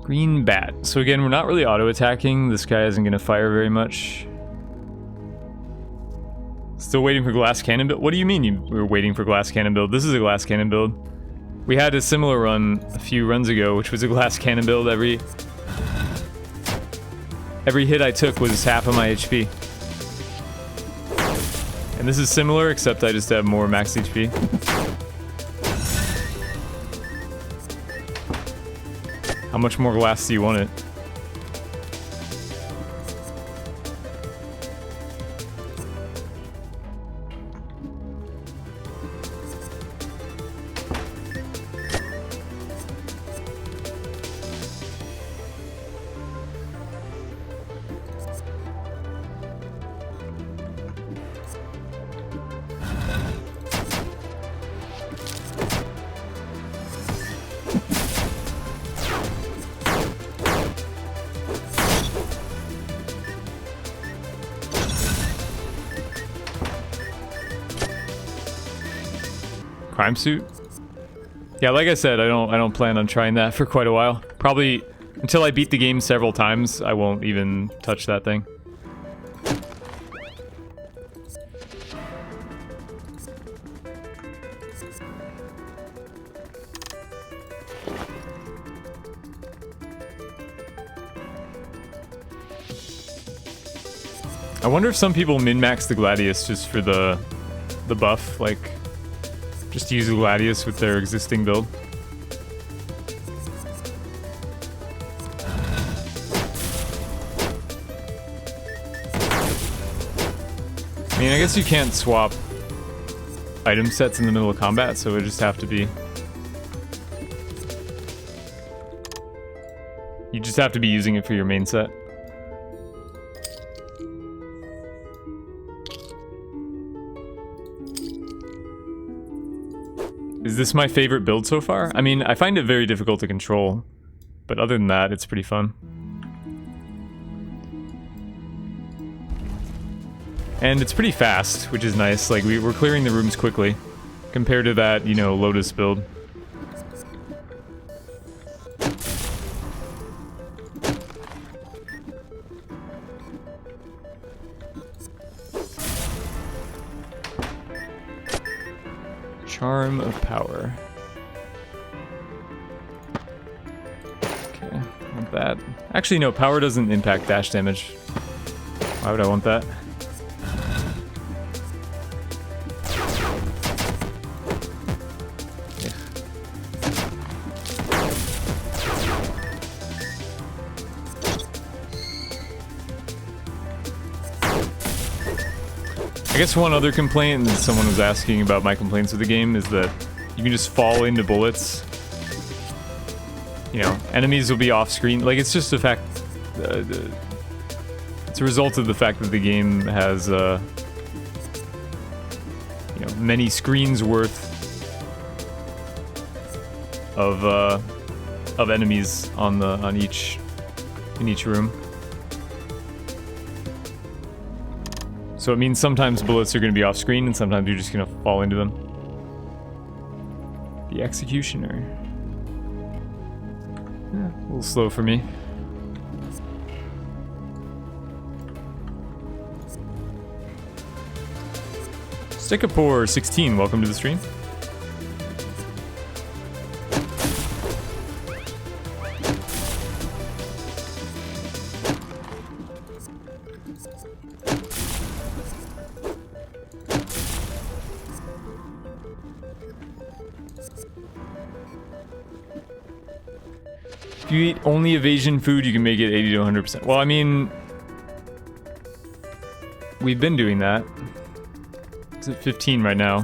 Green bat. So again, we're not really auto-attacking. This guy isn't going to fire very much. Still waiting for glass cannon build? What do you mean we're waiting for glass cannon build? This is a glass cannon build. We had a similar run a few runs ago, which was a glass cannon build. Every hit I took was half of my HP. And this is similar, except I just have more max HP. How much more glass do you want it? Crime suit? Yeah, like I said, I don't plan on trying that for quite a while. Probably until I beat the game several times, I won't even touch that thing. I wonder if some people min-max the Gladius just for the buff, like just to use the Gladius with their existing build. I mean, I guess you can't swap item sets in the middle of combat, so it would just have to be... You just have to be using it for your main set. Is this my favorite build so far? I mean, I find it very difficult to control, but other than that, it's pretty fun. And it's pretty fast, which is nice. Like, we're clearing the rooms quickly, compared to that, you know, Lotus build. Charm of Power. Okay, want that. Actually, no, power doesn't impact dash damage. Why would I want that? I guess one other complaint, and someone was asking about my complaints with the game, is that you can just fall into bullets. You know, enemies will be off screen. Like, it's just a fact. It's a result of the fact that the game has, you know, many screens worth of enemies in each room. So it means sometimes bullets are going to be off screen, and sometimes you're just going to fall into them. The Executioner. Yeah, a little slow for me. Stickapore 16, welcome to the stream. If you eat only evasion food, you can make it 80 to 100%. Well, I mean, we've been doing that. It's at 15 right now.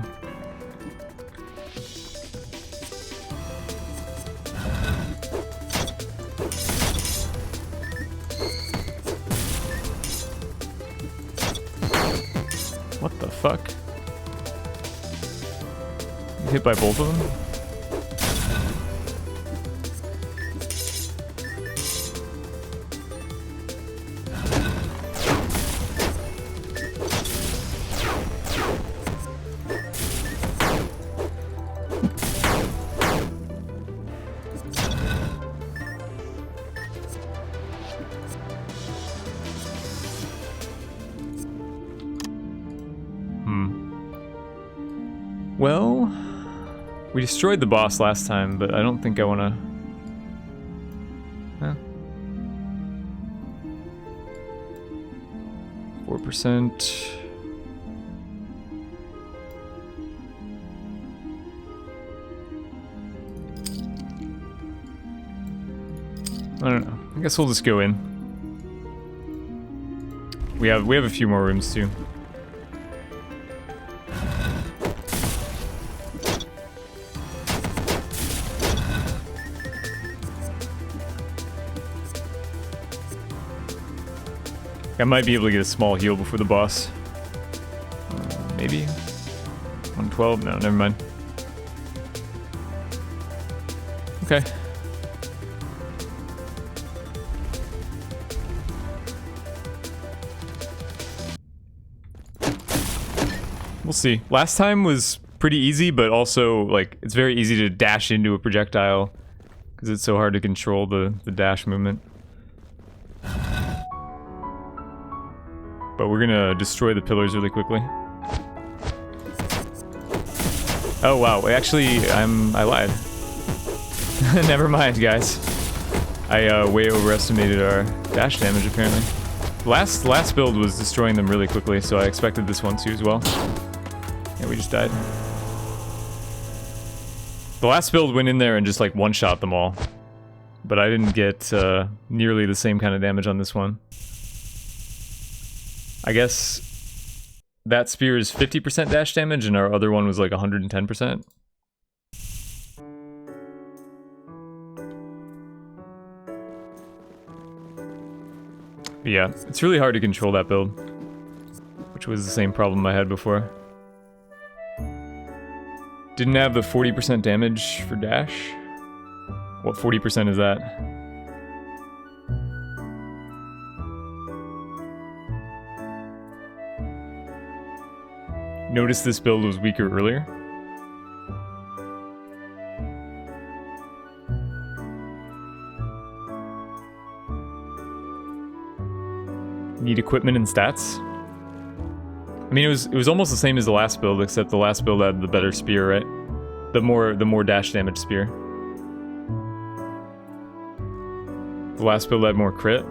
What the fuck? You hit by both of them? Well, we destroyed the boss last time, but I don't think I want to... Huh. 4%. I don't know. I guess we'll just go in. We have a few more rooms too. I might be able to get a small heal before the boss. Maybe? 112? No, never mind. Okay. We'll see. Last time was pretty easy, but also, like, it's very easy to dash into a projectile because it's so hard to control the dash movement. But we're gonna destroy the pillars really quickly. Oh wow, actually, I lied. Never mind, guys. I way overestimated our dash damage, apparently. Last build was destroying them really quickly, so I expected this one to as well. Yeah, we just died. The last build went in there and just like one-shot them all. But I didn't get nearly the same kind of damage on this one. I guess that spear is 50% dash damage and our other one was like 110%. But yeah, it's really hard to control that build, which was the same problem I had before. Didn't have the 40% damage for dash. What 40% is that? Noticed this build was weaker earlier. Need equipment and stats. I mean, it was almost the same as the last build, except the last build had the better spear, right? The more dash damage spear. The last build had more crit.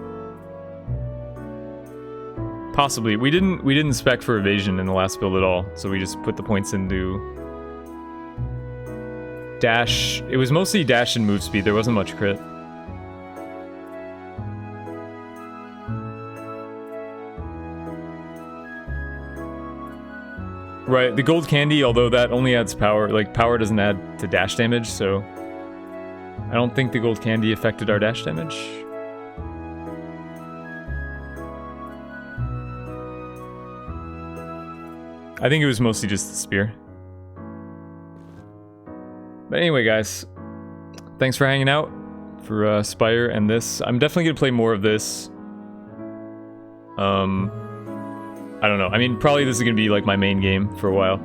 Possibly. We didn't spec for evasion in the last build at all, so we just put the points into dash. It was mostly dash and move speed. There wasn't much crit. Right, the gold candy, although that only adds power, like power doesn't add to dash damage, so I don't think the gold candy affected our dash damage. I think it was mostly just the spear. But anyway, guys, thanks for hanging out for Spire and this. I'm definitely gonna play more of this. I don't know. I mean, probably this is gonna be like my main game for a while.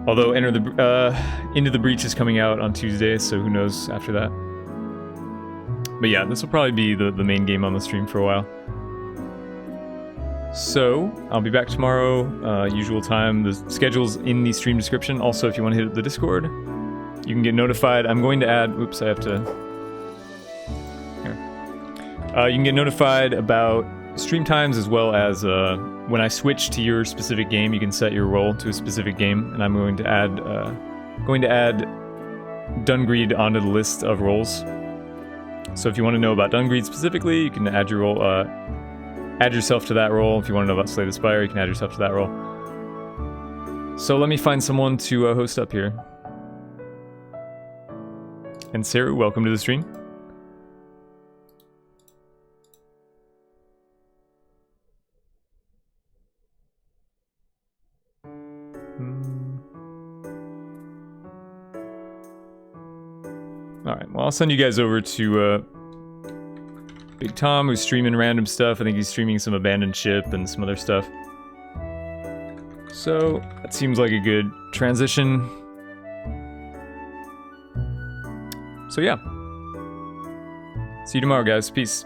Although Into the Breach is coming out on Tuesday, so who knows after that. But yeah, this will probably be the main game on the stream for a while. So, I'll be back tomorrow, usual time. The schedule's in the stream description. Also, if you want to hit the Discord, you can get notified. I'm going to add... Oops, I have to... Here. You can get notified about stream times as well as when I switch to your specific game, you can set your role to a specific game, and I'm going to add Dungreed onto the list of roles. So if you want to know about Dungreed specifically, you can add your role, add yourself to that role. If you want to know about Slay the Spire, you can add yourself to that role. So let me find someone to host up here. And Saru, welcome to the stream. Alright, well I'll send you guys over to Big Tom, who's streaming random stuff. I think he's streaming some abandoned ship and some other stuff. So, that seems like a good transition. So yeah. See you tomorrow, guys. Peace.